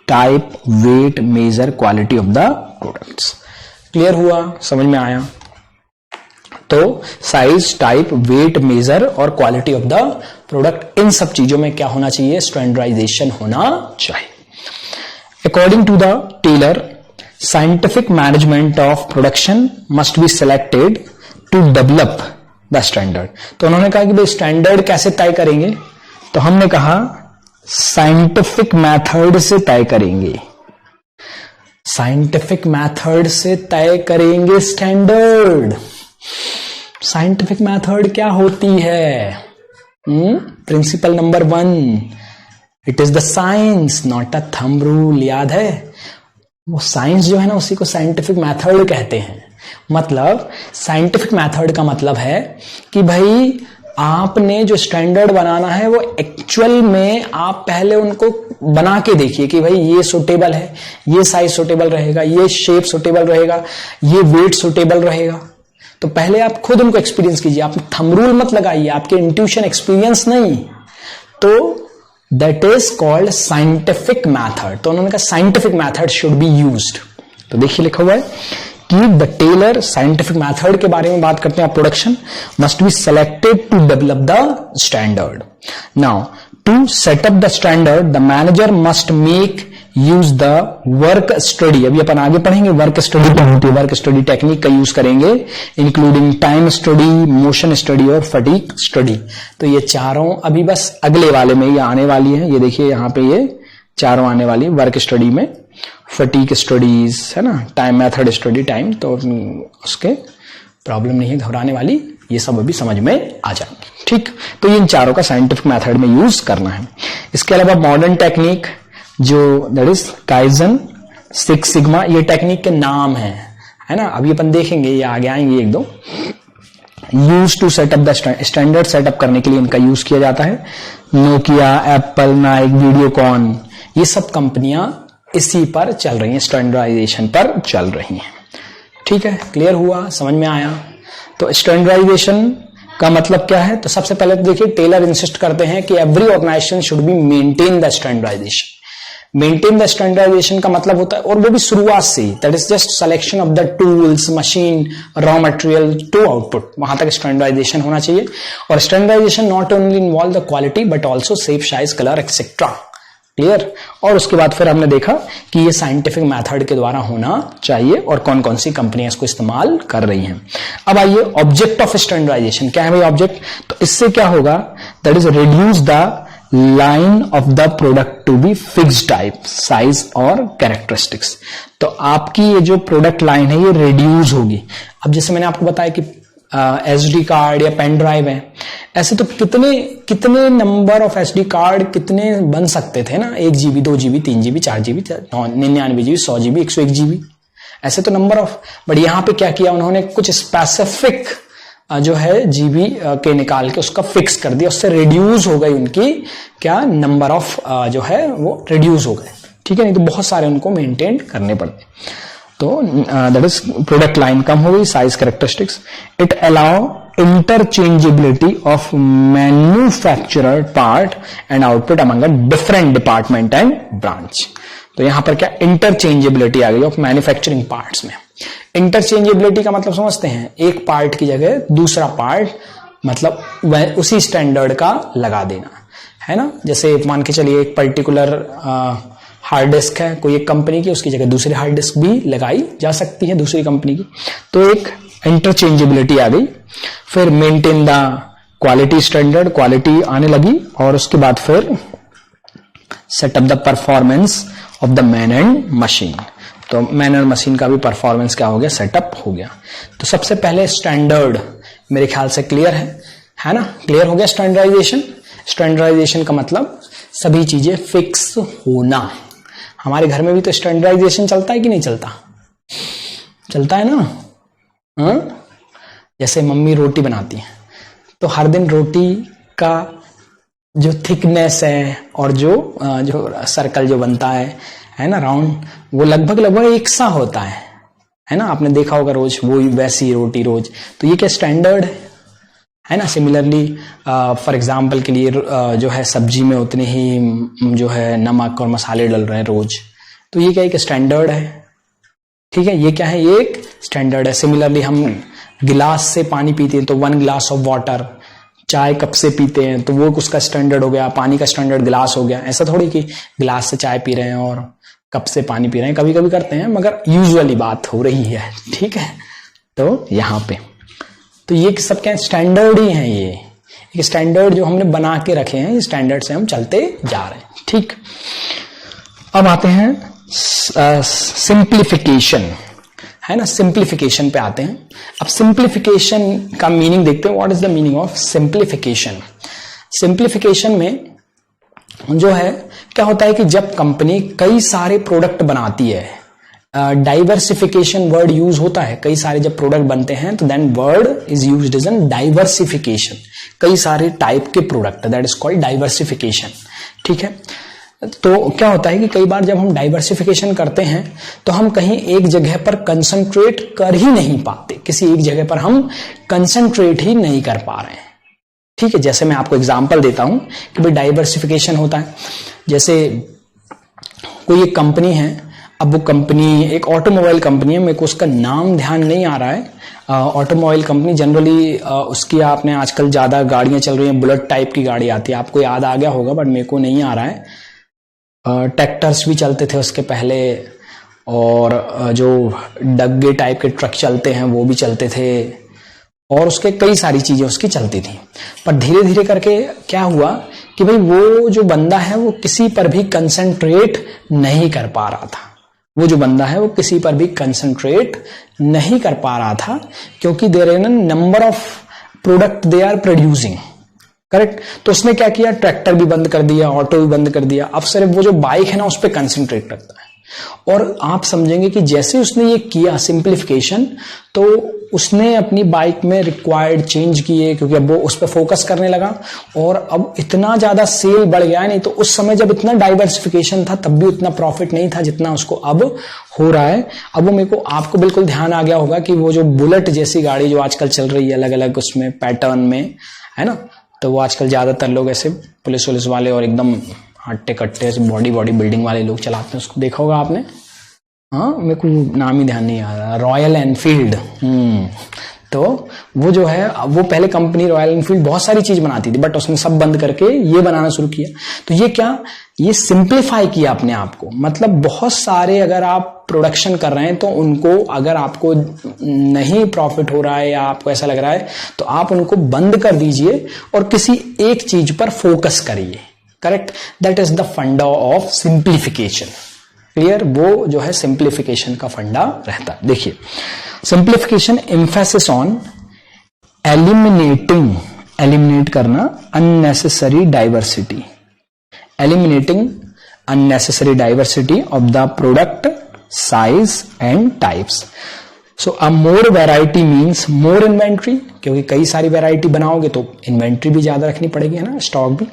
type, weight, measure, quality of the products. Clear हुआ, समझ में आया? तो साइज, टाइप, वेट, मेजर और क्वालिटी ऑफ द प्रोडक्ट, इन सब चीजों में क्या होना चाहिए? स्टैंडर्डाइजेशन होना चाहिए। According to the Taylor, scientific management of production must be selected to develop the standard. तो उन्होंने कहा कि भाई स्टैंडर्ड कैसे तय करेंगे? तो हमने कहा साइंटिफिक मेथड से तय करेंगे, साइंटिफिक मेथड से तय करेंगे स्टैंडर्ड। साइंटिफिक मेथड क्या होती है? Principle number 1, it is the science not a thumb rule. याद है, वो साइंस जो है ना उसी को साइंटिफिक मेथड कहते हैं। मतलब साइंटिफिक मेथड का मतलब है कि भाई आपने जो स्टैंडर्ड बनाना है वो एक्चुअल में आप पहले उनको बना के देखिए कि भाई ये सुटेबल है, ये साइज सुटेबल रहेगा, ये शेप सुटेबल रहेगा, ये वेट सुटेबल रहेगा। तो पहले आप खुद उनको एक्सपीरियंस कीजिए, आप थंब रूल मत लगाइए, आपके इंट्यूशन एक्सपीरियंस नहीं। तो that is called scientific method. तो उन्होंने कहा scientific method should be used. तो देखिए लिखा हुआ है कि द टेलर, साइंटिफिक मैथड के बारे में बात करते हैं। Production must be selected to develop the standard. Now to set up the standard the manager must make use the work study. अभी अपन आगे पढ़ेंगे वर्क स्टडी क्या होती है, वर्क स्टडी टेक्निक का यूज करेंगे, including time study, motion study और फटीग स्टडी। तो ये चारों अभी बस अगले वाले में ये आने वाली है। ये देखिए यहां पे ये चारों आने वाली वर्क स्टडी में, फटीग स्टडीज है ना, टाइम मेथड स्टडी, टाइम, तो उसके प्रॉब्लम नहीं है घबराने वाली, ये सब अभी समझ में आ जाएंगे। ठीक, तो इन चारों का साइंटिफिक मेथड में यूज करना है। इसके अलावा मॉडर्न टेक्निक जो that is kaizen, six sigma, ये टेक्निक के नाम है ना, अभी अपन देखेंगे, ये आगे आएंगे एक दो। Use to set up the standard, set up करने के लिए इनका यूज किया जाता है। नोकिया, एप्पल, नाइक, वीडियोकॉन, ये सब कंपनियां इसी पर चल रही हैं, स्टैंडर्डाइजेशन पर चल रही हैं। ठीक है, क्लियर हुआ, समझ में आया? तो स्टैंडर्डाइजेशन का मतलब क्या है? तो सबसे पहले तो देखिए टेलर इंसिस्ट करते हैं कि every organization should be maintain the standardization. Maintain the standardization का मतलब होता है, और वो भी शुरुआत से ही, that is just selection of the tools, machine, raw material to output, वहां तक स्टैंडर्डाइजेशन होना चाहिए। और standardization not only involve the quality but also shape, size, colour etcetera. Clear? और उसके बाद फिर हमने देखा कि ये साइंटिफिक मेथड के द्वारा होना चाहिए और कौन कौन सी कंपनियां इसको इस्तेमाल कर रही हैं। अब आइए ऑब्जेक्ट ऑफ स्टैंडर्डाइजेशन क्या है भाई ऑब्जेक्ट? तो इससे क्या होगा, that is reduce the line of the product to be fixed type, size और कैरेक्टरिस्टिक्स। तो आपकी ये जो प्रोडक्ट लाइन है ये रिड्यूस होगी। अब जैसे मैंने आपको बताया कि एसडी कार्ड या पेन ड्राइव है, ऐसे तो कितने नंबर ऑफ एसडी कार्ड कितने बन सकते थे ना, 1 GB, 2 GB, 3 GB, 4 GB, 99 GB, 100 GB, 101 GB, ऐसे तो नंबर ऑफ। बट यहां पे क्या किया उन्होंने, कुछ स्पेसिफिक जो है जीबी के निकाल के उसका फिक्स कर दिया, उससे रिड्यूस हो गई उनकी क्या नंबर ऑफ जो है वो रिड्यूस हो गए। ठीक है, नहीं तो बहुत सारे उनको मेंटेन करने पड़ते। तो दैट इज प्रोडक्ट लाइन कम हो गई, size, characteristics. It allow interchangeability of manufacturer part and output among different department and branch. तो यहां पर क्या इंटरचेंजेबिलिटी आ गई ऑफ मैन्युफैक्चरिंग पार्ट्स में। इंटरचेंजेबिलिटी का मतलब समझते हैं, एक पार्ट की जगह दूसरा पार्ट मतलब वह उसी स्टैंडर्ड का लगा देना, है ना। जैसे मान के चलिए एक पर्टिकुलर हार्ड डिस्क है कोई एक कंपनी की, उसकी जगह दूसरी हार्ड डिस्क भी लगाई जा सकती है दूसरी कंपनी की, तो एक इंटरचेंजेबिलिटी आ गई। फिर maintain the quality standard, quality आने लगी, और उसके बाद फिर setup the performance of the man and machine, तो मैन एंड मशीन का भी परफॉर्मेंस क्या हो गया, सेटअप हो गया। तो सबसे पहले स्टैंडर्ड मेरे ख्याल से क्लियर है ना, क्लियर हो गया। स्टैंडर्डाइजेशन, स्टैंडर्डाइजेशन का मतलब सभी चीजें फिक्स होना। हमारे घर में भी तो स्टैंडर्डाइजेशन चलता है कि नहीं चलता, चलता है ना। जैसे मम्मी रोटी बनाती है तो हर दिन रोटी का जो थिकनेस है और जो सर्कल जो बनता है ना, राउंड, वो लगभग एक सा होता है ना। आपने देखा होगा रोज वो वैसी रोटी रोज, तो ये क्या स्टैंडर्ड है ना। सिमिलरली फॉर एग्जांपल के लिए जो है सब्जी में उतने ही जो है नमक और मसाले डल रहे हैं रोज, तो ये क्या एक स्टैंडर्ड है, ठीक है। ये क्या है, ये एक स्टैंडर्ड है। सिमिलरली हम गिलास से पानी पीते हैं तो 1 ग्लास ऑफ वाटर, चाय कप से पीते हैं तो वो उसका स्टैंडर्ड हो गया, पानी का स्टैंडर्ड गिलास हो गया। ऐसा थोड़ी कि गिलास से चाय पी रहे हैं और कप से पानी पी रहे हैं, कभी कभी करते हैं मगर यूजुअली बात हो रही है, ठीक है। तो यहां पे तो ये सब क्या स्टैंडर्ड ही है, ये एक स्टैंडर्ड जो हमने बना के रखे हैं, इस स्टैंडर्ड से हम चलते जा रहे हैं, ठीक। अब आते हैं सिंप्लीफिकेशन, है ना, सिंप्लीफिकेशन पे आते हैं। अब सिंप्लीफिकेशन का मीनिंग देखते हैं, what is the meaning of simplification. Simplification में जो है क्या होता है कि जब कंपनी कई सारे प्रोडक्ट बनाती है, डाइवर्सिफिकेशन वर्ड यूज होता है, कई सारे जब प्रोडक्ट बनते हैं तो then word is used as an diversification, कई सारे टाइप के product, that is called diversification, ठीक है। तो क्या होता है कि कई बार जब हम डाइवर्सिफिकेशन करते हैं तो हम कहीं एक जगह पर कंसंट्रेट कर ही नहीं पाते, किसी एक जगह पर हम कंसंट्रेट ही नहीं कर पा रहे हैं, ठीक है। जैसे मैं आपको एग्जांपल देता हूं कि भाई डाइवर्सिफिकेशन होता है, जैसे कोई एक कंपनी है, अब वो कंपनी एक ऑटोमोबाइल कंपनी है, मेरे को उसका नाम ध्यान नहीं आ रहा है, ऑटोमोबाइल कंपनी जनरली उसकी आपने आजकल ज्यादा गाड़ियां चल रही हैं, बुलेट टाइप की गाड़ी आती है, आपको याद आ गया होगा बट मेरे को नहीं आ रहा है। ट्रैक्टर्स भी चलते थे उसके पहले, और जो डग्गे टाइप के ट्रक चलते हैं वो भी चलते थे, और उसके कई सारी चीजें उसकी चलती थी। पर धीरे धीरे करके क्या हुआ कि भाई वो जो बंदा है वो किसी पर भी कंसंट्रेट नहीं कर पा रहा था, वो जो बंदा है वो किसी पर भी कंसंट्रेट नहीं कर पा रहा था, क्योंकि there are number of product they are producing, correct. तो उसने क्या किया, ट्रैक्टर भी बंद कर दिया, ऑटो भी बंद कर दिया, अब सिर्फ वो जो बाइक है ना उस पर कंसंट्रेट करता है। और आप समझेंगे कि जैसे उसने ये किया सिंप्लीफिकेशन, तो उसने अपनी बाइक में रिक्वायर्ड चेंज किए, क्योंकि अब वो उस पर फोकस करने लगा, और अब इतना ज्यादा सेल बढ़ गया। नहीं तो उस समय जब इतना डाइवर्सिफिकेशन था तब भी उतना प्रॉफिट नहीं था जितना उसको अब हो रहा है। अब वो मेरे को आपको बिल्कुल ध्यान आ गया होगा कि वो जो बुलेट जैसी गाड़ी जो आजकल चल रही है अलग अलग उसमें पैटर्न में, है ना, तो वो आजकल ज्यादातर लोग ऐसे पुलिस वुलिस वाले और एकदम हट्टे कट्टे बॉडी बिल्डिंग वाले लोग चलाते हैं, उसको देखा होगा आपने। हाँ, मेरे को नाम ही ध्यान नहीं आ रहा, रॉयल एनफील्ड। तो वो जो है वो पहले कंपनी रॉयल एनफील्ड बहुत सारी चीज बनाती थी, बट उसने सब बंद करके ये बनाना शुरू किया। तो ये क्या, ये सिंप्लीफाई किया अपने आप को। मतलब बहुत सारे अगर आप प्रोडक्शन कर रहे हैं तो उनको अगर आपको नहीं प्रॉफिट हो रहा है या आपको ऐसा लग रहा है तो आप उनको बंद कर दीजिए और किसी एक चीज पर फोकस करिए, करेक्ट। दैट इज द फंडा ऑफ सिंप्लीफिकेशन, क्लियर। वो जो है सिंप्लीफिकेशन का फंडा रहता है। देखिए, सिंप्लीफिकेशन एम्फेसिस ऑन एलिमिनेट करना unnecessary diversity, eliminating unnecessary diversity of the product size and types. So a more variety means more inventory, क्योंकि कई सारी वैरायटी बनाओगे तो इन्वेंट्री भी ज्यादा रखनी पड़ेगी, है ना, स्टॉक भी।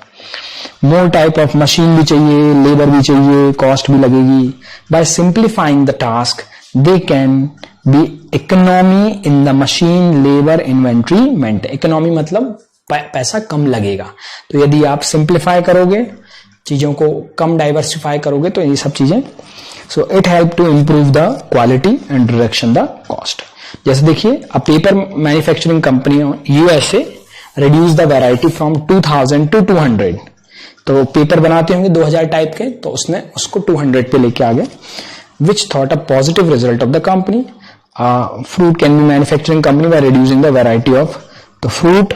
मोर टाइप ऑफ मशीन भी चाहिए, लेबर भी चाहिए, कॉस्ट भी लगेगी। By simplifying the task they can be economy in the machine labour inventory मेंट। इकोनॉमी मतलब पैसा कम लगेगा। तो यदि आप सिंप्लीफाई करोगे, चीजों को कम डाइवर्सिफाई करोगे, तो ये सब चीजें so it help to improve the quality and reduction the cost. जैसे देखिए, a paper manufacturing company USA reduce the variety from 2000 to 200। तो पेपर बनाते होंगे 2000 टाइप के, तो उसने उसको 200 पे लेके आ गए, which thought a positive result of the company. Fruit can be manufacturing company by reducing the variety of, तो फ्रूट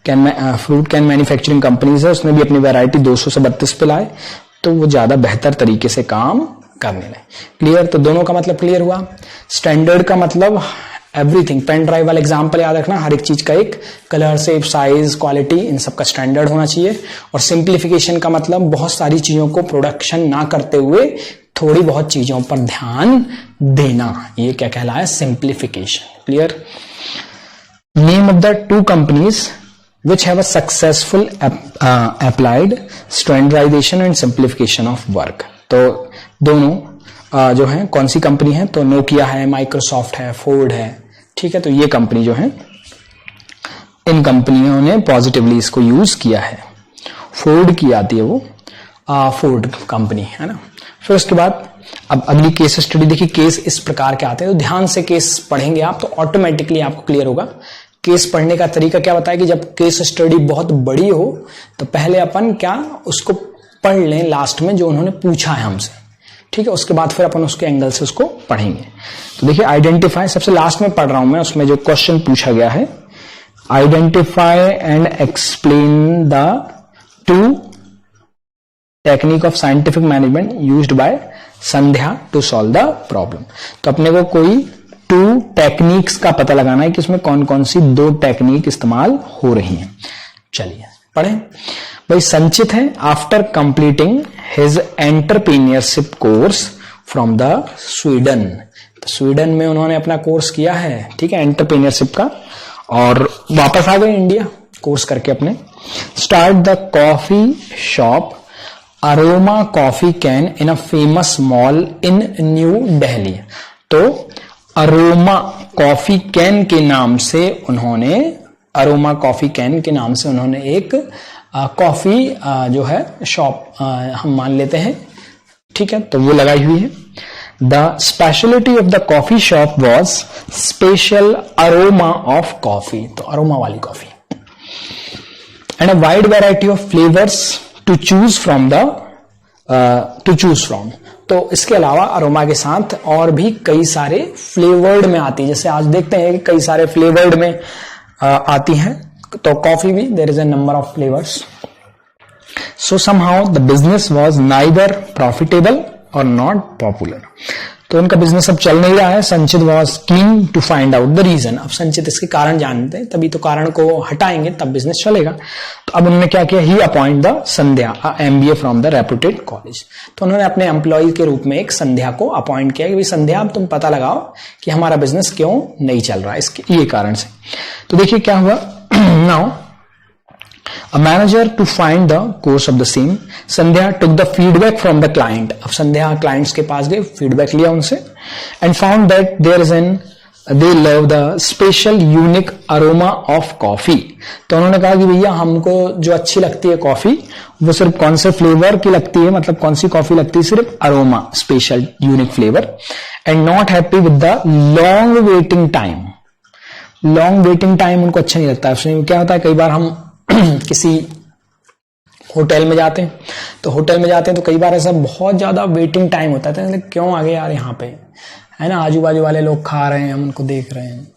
कैन मैन्युफैक्चरिंग कंपनीज है, उसने भी अपनी वैरायटी 200 से 32 पे लाए, तो वो ज्यादा बेहतर तरीके से काम करने लगे। क्लियर? तो दोनों का मतलब क्लियर हुआ। स्टैंडर्ड का मतलब एवरीथिंग, पेन ड्राइव वाला एग्जांपल याद रखना, हर एक चीज का एक कलर, शेप, साइज, क्वालिटी, इन सब का स्टैंडर्ड होना चाहिए। और सिंप्लीफिकेशन का मतलब बहुत सारी चीजों को प्रोडक्शन ना करते हुए थोड़ी बहुत चीजों पर ध्यान देना, ये क्या कहलाया? Simplification. Clear? Name of the two companies which have a successful applied standardization and simplification of work। तो दोनों जो है कौन सी कंपनी है? तो नोकिया है, माइक्रोसॉफ्ट है, फोर्ड है। ठीक है, तो ये कंपनी जो है, इन कंपनियों ने पॉजिटिवली इसको यूज किया है। फोर्ड की आती है वो, फोर्ड कंपनी है ना। फिर उसके बाद अब अगली केस स्टडी देखिए। केस इस प्रकार के आते हैं, तो ध्यान से केस पढ़ेंगे आप तो ऑटोमेटिकली आपको क्लियर होगा। केस पढ़ने का तरीका क्या बताया कि जब केस स्टडी बहुत बड़ी हो तो पहले अपन क्या उसको पढ़ लें लास्ट में, जो उन्होंने पूछा है हमसे। ठीक है, उसके बाद फिर अपन उसके एंगल से उसको पढ़ेंगे। तो देखिए, आइडेंटिफाई सबसे लास्ट में पढ़ रहा हूं मैं, उसमें जो क्वेश्चन पूछा गया है, identify and explain the two technique of scientific management used by Sandhya to solve the problem. तो अपने को कोई टू टेक्निक्स का पता लगाना है कि उसमें कौन कौन सी दो टेक्निक इस्तेमाल हो रही हैं। चलिए पढ़ें। भाई संचित है, after completing his entrepreneurship course from the Sweden. तो स्वीडन में उन्होंने अपना कोर्स किया है, ठीक है, एंटरप्रेन्योरशिप का, और वापस आ गए इंडिया कोर्स करके अपने। Start the coffee shop aroma coffee can in a famous mall in new Delhi. तो अरोमा कॉफी कैन के नाम से उन्होंने, अरोमा कॉफी कैन के नाम से उन्होंने एक कॉफी जो है शॉप हम मान लेते हैं, ठीक है, तो वो लगाई हुई है। The speciality of the coffee shop was special aroma of coffee, तो अरोमा वाली coffee, and a wide variety of flavours to choose from तो इसके अलावा अरोमा के साथ और भी कई सारे फ्लेवर्ड में आती है, जैसे आज देखते हैं कि कई सारे फ्लेवर्ड में आती हैं, तो कॉफी भी there is a number of flavours. So somehow the business was neither profitable और नॉट पॉपुलर। तो उनका बिजनेस अब चल नहीं रहा है। Sanchit was keen to find out the reason. अब संचित इसके कारण जानते हैं, तभी तो कारण को हटाएंगे तब बिजनेस चलेगा। तो अब उन्होंने क्या किया? He appoint the Sandhya, MBA from the reputed college. तो उन्होंने अपने एम्प्लॉय के रूप में एक संध्या को अपॉइंट किया कि भाई संध्या, अब तुम पता लगाओ कि हमारा बिजनेस क्यों नहीं चल रहा है, इसके ये कारण से। तो देखिए क्या हुआ। Now a manager to find the course of the same, Sandhya took the feedback from the client। अब संध्या क्लाइंट्स के पास गए, फीडबैक लिया उनसे, and found that there is they love the special unique aroma of coffee। तो उन्होंने कहा कि भैया हमको जो अच्छी लगती है कॉफी वो सिर्फ कौन से फ्लेवर की लगती है, मतलब कौन सी कॉफी लगती है, सिर्फ aroma, special unique flavour, and not happy with the long waiting time. Long waiting time उनको अच्छा नहीं लगता है। उसमें क्या होता है, कई बार हम किसी होटल में जाते हैं, तो होटल में जाते हैं तो कई बार ऐसा बहुत ज्यादा वेटिंग टाइम होता है, तो क्यों आ गए यार यहाँ पे, है ना, आजू बाजू वाले लोग खा रहे हैं, हम उनको देख रहे हैं,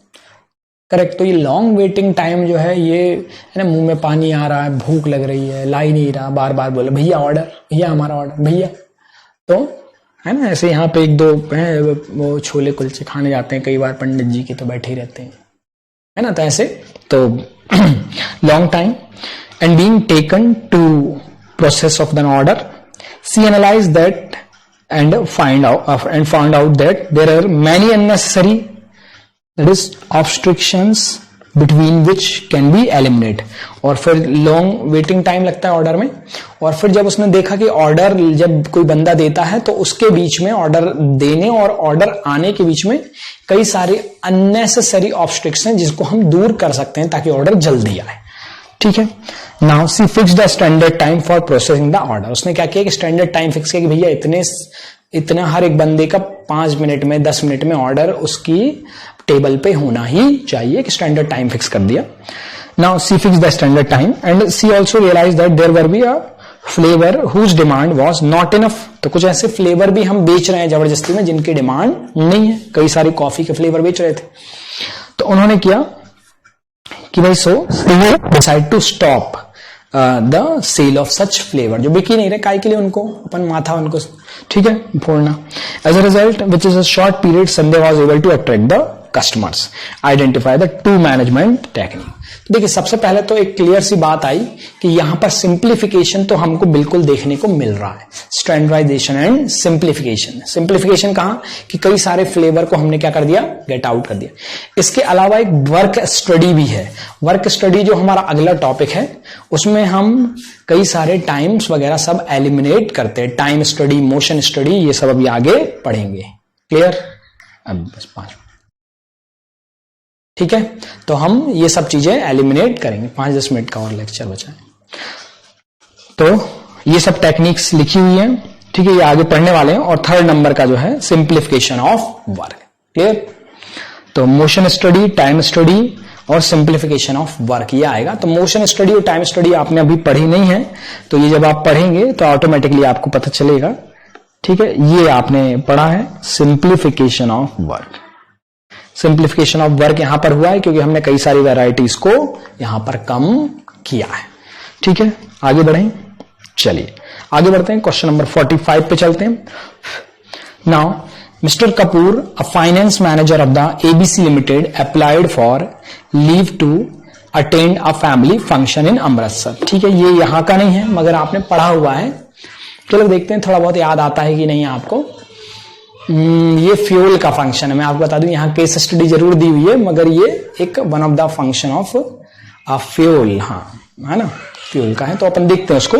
करेक्ट। तो ये लॉन्ग वेटिंग टाइम जो है, ये है ना, मुंह में पानी आ रहा है, भूख लग रही है, ला ही नहीं रहा, बार बार बोले भैया ऑर्डर, भैया हमारा ऑर्डर, भैया। तो है ना, ऐसे यहाँ पे एक दो वो छोले कुलचे खाने जाते हैं कई बार, पंडित जी के तो बैठे ही रहते हैं, है ना, तो ऐसे तो long time, and being taken to process of the order, she analyzed that and found out that there are many unnecessary, that is obstructions between which can be eliminated। और फिर लॉन्ग वेटिंग टाइम लगता है order में, और फिर जब उसने देखा कि ऑर्डर जब कोई बंदा देता है तो उसके बीच में, ऑर्डर देने और ऑर्डर आने के बीच में कई सारे अननेसेसरी ऑब्स्ट्रक्शन हैं जिसको हम दूर कर सकते हैं ताकि ऑर्डर जल्दी आए, ठीक है। Now she fix the standard time for processing the order. उसने क्या किया कि स्टैंडर्ड टाइम फिक्स किया कि भैया इतने इतना हर एक बंदे का 5 मिनट में 10 मिनट में ऑर्डर उसकी टेबल पे होना ही चाहिए, कि स्टैंडर्ड टाइम फिक्स कर दिया। Now she fix the standard time and she also realise that there were be a flavour whose demand was not enough. तो कुछ ऐसे फ्लेवर भी हम बेच रहे हैं जबरदस्ती में जिनकी डिमांड नहीं है, कई सारे कॉफी के फ्लेवर बेच रहे थे। तो उन्होंने किया कि भाई so decide to stop the sale of such flavour, जो बिक ही नहीं रहे, काय के लिए उनको अपन माथा उनको, ठीक है, फोड़ना। As a result which is a short period Sunday was able to attract the customers, identify the two management technique. तो देखिए सबसे पहले तो एक क्लियर सी बात आई कि यहां पर सिंप्लीफिकेशन तो हमको बिल्कुल देखने को मिल रहा है, स्टैंडर्डाइजेशन एंड सिंप्लीफिकेशन। सिंप्लीफिकेशन कहां कि कई सारे फ्लेवर को हमने क्या कर दिया, गेट आउट कर दिया। इसके अलावा एक वर्क स्टडी भी है। वर्क स्टडी जो हमारा अगला टॉपिक है, उसमें हम कई सारे टाइम्स वगैरह सब एलिमिनेट करते हैं, टाइम स्टडी, मोशन स्टडी, ये सब अभी आगे पढ़ेंगे। क्लियर? अब बस 5 मिनट, ठीक है। तो हम ये सब चीजें एलिमिनेट करेंगे, 5-10 मिनट का और लेक्चर बचा है। तो ये सब टेक्निक्स लिखी हुई है, ठीक है, ये आगे पढ़ने वाले हैं। और 3rd नंबर का जो है सिंप्लीफिकेशन ऑफ वर्क। क्लियर? तो मोशन स्टडी, टाइम स्टडी और सिंप्लीफिकेशन ऑफ वर्क ये आएगा। तो मोशन स्टडी और टाइम स्टडी आपने अभी पढ़ी नहीं है, तो ये जब आप पढ़ेंगे तो ऑटोमेटिकली आपको पता चलेगा, ठीक है। ये आपने पढ़ा है simplification of work. Simplification of work यहां पर हुआ है क्योंकि हमने कई सारी वैरायटीज को यहां पर कम किया है, ठीक है। आगे बढ़ें, चलिए आगे बढ़ते हैं, क्वेश्चन नंबर 45 पे चलते हैं। Now mister Kapoor, a finance manager of the ABC limited, applied for leave to attend a family function in Amritsar. ठीक है, ये यहां का नहीं है मगर आपने पढ़ा हुआ है, चलो देखते हैं थोड़ा बहुत याद आता है कि नहीं आपको। ये फ्यूल का फंक्शन है, मैं आपको बता दूं, यहाँ केस स्टडी जरूर दी हुई है मगर ये एक one of the function of a fuel, हाँ है ना, फ्यूल का है। तो अपन देखते हैं उसको,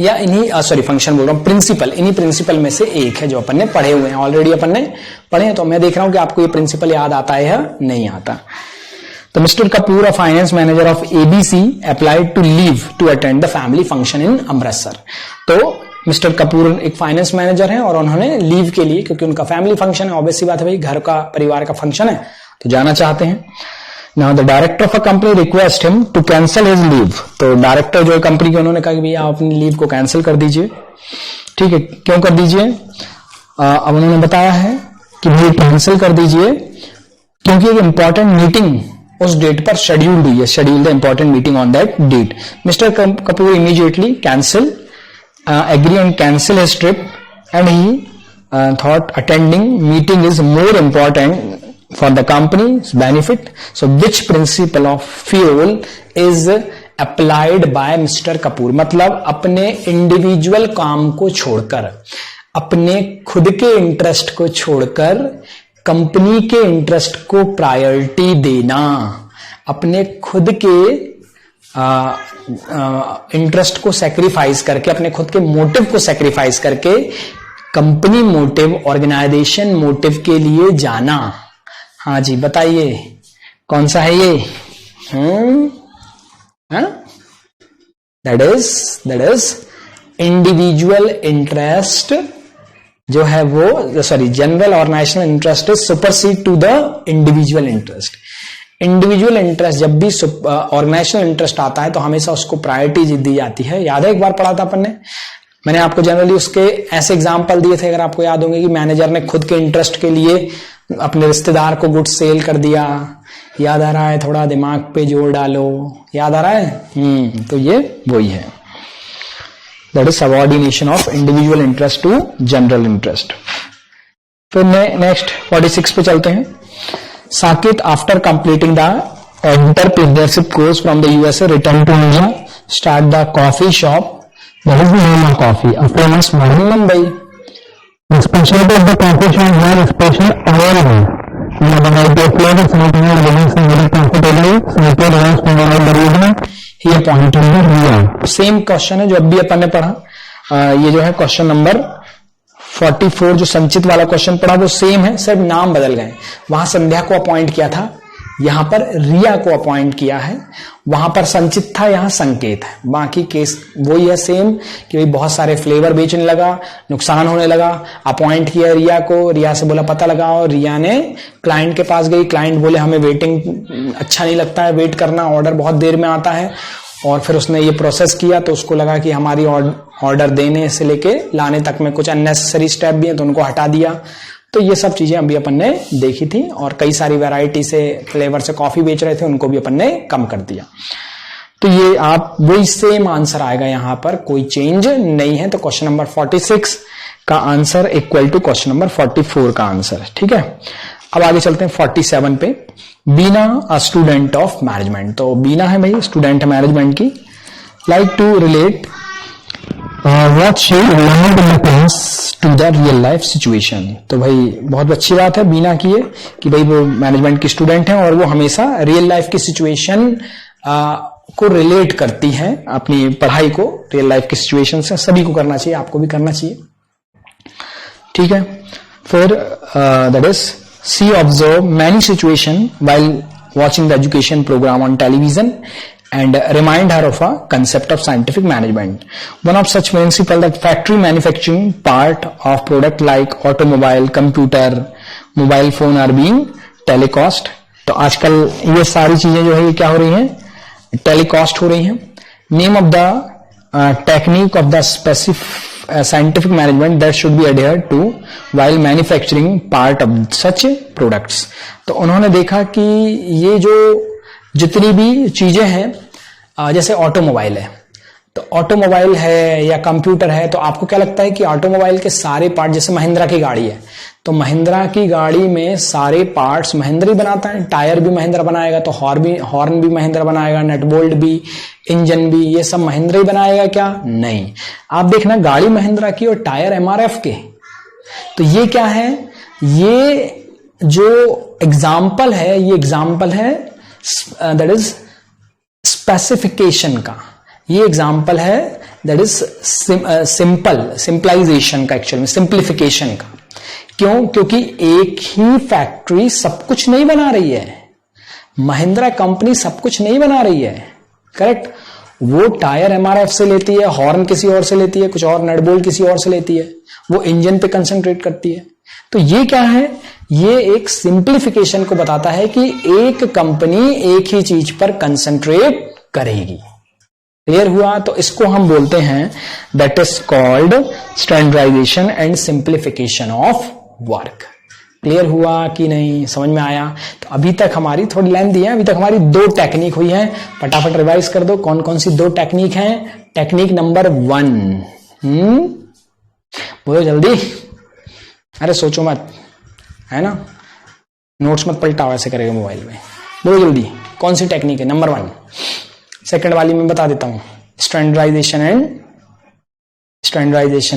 या इन्हीं सॉरी फंक्शन बोल रहा हूं, प्रिंसिपल, इन्हीं प्रिंसिपल में से एक है जो अपन ने पढ़े हुए हैं, ऑलरेडी अपन ने पढ़े हैं। तो मैं देख रहा हूं कि आपको ये प्रिंसिपल याद आता है या नहीं आता। तो mister Kapoor, a finance manager of ABC, applied to leave to attend the family function in Amritsar. तो मिस्टर कपूर एक फाइनेंस मैनेजर हैं और उन्होंने लीव के लिए, क्योंकि उनका फैमिली फंक्शन है, ऑब्वियस सी बात है भाई, घर का परिवार का फंक्शन है, तो जाना चाहते हैं। Now the director of a company request him to cancel his leave. तो डायरेक्टर जो है कंपनी के, उन्होंने कहा कि भैया आप अपनी लीव को कैंसिल कर दीजिए। ठीक है, क्यों कर दीजिए? अब उन्होंने बताया है कि भाई कैंसिल कर दीजिए क्योंकि एक इंपॉर्टेंट मीटिंग उस डेट पर शेड्यूल्ड हुई है, schedule the important meeting on that date. Mister Kapoor immediately cancel agree and cancel his trip and he thought attending meeting is more important for the company's benefit. So which principle of fuel is applied by Mr. Kapoor? मतलब अपने individual काम को छोड़कर, अपने खुद के interest को छोड़कर कंपनी के इंटरेस्ट को प्रायोरिटी देना, अपने खुद के इंटरेस्ट को सेक्रीफाइस करके, अपने खुद के मोटिव को सेक्रीफाइस करके कंपनी मोटिव, ऑर्गेनाइजेशन मोटिव के लिए जाना। हाँ जी बताइए कौन सा है ये? दैट इज इंडिविजुअल इंटरेस्ट जो है वो, सॉरी, जनरल और national interest is supersede to the individual interest. Individual interest जब भी ऑर्गेनाइजेशनल इंटरेस्ट आता है तो हमेशा उसको प्रायोरिटी दी जाती है। याद है एक बार पढ़ा था अपन ने, मैंने आपको जनरली उसके ऐसे एग्जांपल दिए थे, अगर आपको याद होंगे, कि मैनेजर ने खुद के इंटरेस्ट के लिए अपने रिश्तेदार को गुड्स सेल कर दिया। याद आ रहा है? थोड़ा दिमाग पे जोर डालो, याद आ रहा है? तो ये वही है, that is subordination of individual interest to general interest. फिर नेक्स्ट 46 पे चलते हैं। Saket, after completing the entrepreneurship course from the USA, returned to India, start the coffee shop. What is the name of coffee? A famous morning Mumbai. The specialty of the coffee shop was special available. In a variety of flavors, sometimes living very comfortably. Saket was from the region. He appointed the real. Same question है जो अभी अपन ने पढ़ा। ये जो है question number 44 जो संचित वाला क्वेश्चन पढ़ा वो सेम है, सिर्फ नाम बदल गए। वहां संध्या को अपॉइंट किया था यहां पर रिया को अपॉइंट किया है, वहां पर संचित था, यहां संकेत है। बाकी केस वही है सेम कि भाई बहुत सारे फ्लेवर बेचने लगा, नुकसान होने लगा, अपॉइंट किया रिया को, रिया से बोला पता लगाओ, रिया ने क्लाइंट के पास गई, क्लाइंट बोले हमें वेटिंग अच्छा नहीं लगता है, वेट करना, ऑर्डर बहुत देर में आता है। और फिर उसने ये प्रोसेस किया तो उसको लगा कि हमारी ऑर्डर देने से लेके लाने तक में कुछ अननेसेसरी स्टेप भी हैं तो उनको हटा दिया। तो ये सब चीजें अभी अपन ने देखी थी, और कई सारी वैरायटी से फ्लेवर से कॉफी बेच रहे थे उनको भी अपन ने कम कर दिया। तो ये आप वही सेम आंसर आएगा, यहां पर कोई चेंज नहीं है। तो क्वेश्चन नंबर 46 का answer equal to question number 44 का आंसर, ठीक है। अब आगे चलते हैं 47 पे। Beena a student of management, तो बीना है भाई स्टूडेंट है मैनेजमेंट की, like to relate what she learned in class to the real life situation. तो भाई बहुत अच्छी बात है बीना की है कि भाई वो मैनेजमेंट की स्टूडेंट है और वो हमेशा रियल लाइफ की सिचुएशन को रिलेट करती है, अपनी पढ़ाई को रियल लाइफ की सिचुएशन से। सभी को करना चाहिए, आपको भी करना चाहिए, ठीक है। फिर that is she observed many situations while watching the education program on television and remind her of a concept of scientific management. One of such principle that factory manufacturing part of product like automobile, computer, mobile phone are being telecast. तो आजकल ये सारी चीजें जो है ये क्या हो रही हैं, टेलीकास्ट हो रही हैं। Name of the technique of the specific scientific management that should be adhered to while manufacturing part of such products. तो उन्होंने देखा कि ये जो जितनी भी चीजें हैं, जैसे ऑटोमोबाइल है, तो ऑटोमोबाइल है या कंप्यूटर है, तो आपको क्या लगता है कि ऑटोमोबाइल के सारे पार्ट, जैसे महिंद्रा की गाड़ी है तो महिंद्रा की गाड़ी में सारे पार्ट्स महिंद्रा ही बनाता है, टायर भी महिंद्रा बनाएगा, तो हॉर्न भी महिंद्रा बनाएगा, नट बोल्ट भी, इंजन भी, ये सब महिंद्रा ही बनाएगा क्या? नहीं। आप देखना गाड़ी महिंद्रा की और टायर एमआरएफ के। तो ये क्या है, ये जो एग्जाम्पल है, ये एग्जाम्पल है दैट इज स्पेसिफिकेशन का, ये एग्जाम्पल है दैट इज सिंपलाइजेशन का, एक्चुअल में सिंप्लीफिकेशन का। क्यों? क्योंकि एक ही फैक्ट्री सब कुछ नहीं बना रही है, महिंद्रा कंपनी सब कुछ नहीं बना रही है, करेक्ट। वो टायर एमआरएफ से लेती है, हॉर्न किसी और से लेती है, कुछ और नट बोल्ट किसी और से लेती है, वो इंजन पे कंसंट्रेट करती है। तो ये क्या है, ये एक सिंप्लीफिकेशन को बताता है कि एक कंपनी एक ही चीज पर कंसंट्रेट करेगी। क्लियर हुआ? तो इसको हम बोलते हैं that is called standardisation and simplification of work. Clear हुआ कि नहीं? समझ में आया? तो अभी तक हमारी थोड़ी लेंथी है, अभी तक हमारी 2 टेक्निक हुई है। फटाफट रिवाइज कर दो कौन कौन सी 2 टेक्निक हैं। टेक्निक नंबर 1, बोलो जल्दी, अरे सोचो मत, है ना, नोट्स मत पलटाओ, ऐसे करेगा मोबाइल में। बोलो जल्दी कौन सी टेक्निक है नंबर 1। सेकंड वाली मैं बता देता हूं, स्टैंडर्डाइजेशन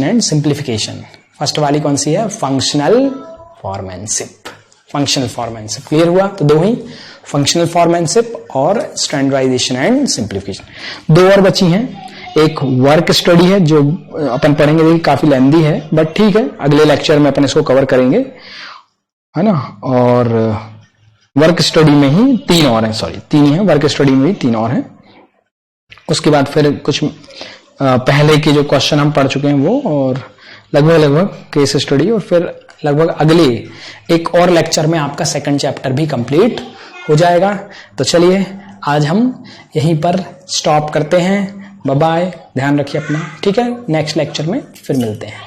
एंड सिंप्लीफिकेशन। फर्स्ट वाली कौन सी है? Functional foremanship. Functional foremanship clear हुआ? तो 2 ही, फंक्शनल फॉर्मेनशिप और स्टैंडर्डाइजेशन एंड सिंप्लीफिकेशन। 2 और बची हैं, एक वर्क स्टडी है जो अपन पढ़ेंगे, काफी लेंदी है बट ठीक है, अगले लेक्चर में अपन इसको कवर करेंगे, है ना। और वर्क स्टडी में ही 3 और हैं, सॉरी 3 ही है, वर्क स्टडी में भी 3 और हैं। उसके बाद फिर कुछ पहले के जो क्वेश्चन हम पढ़ चुके हैं वो, और लगभग केस स्टडी, और फिर लगभग अगले एक और लेक्चर में आपका 2nd चैप्टर भी कंप्लीट हो जाएगा। तो चलिए आज हम यहीं पर स्टॉप करते हैं। बाय बाय, ध्यान रखिए अपना, ठीक है। नेक्स्ट लेक्चर में फिर मिलते हैं।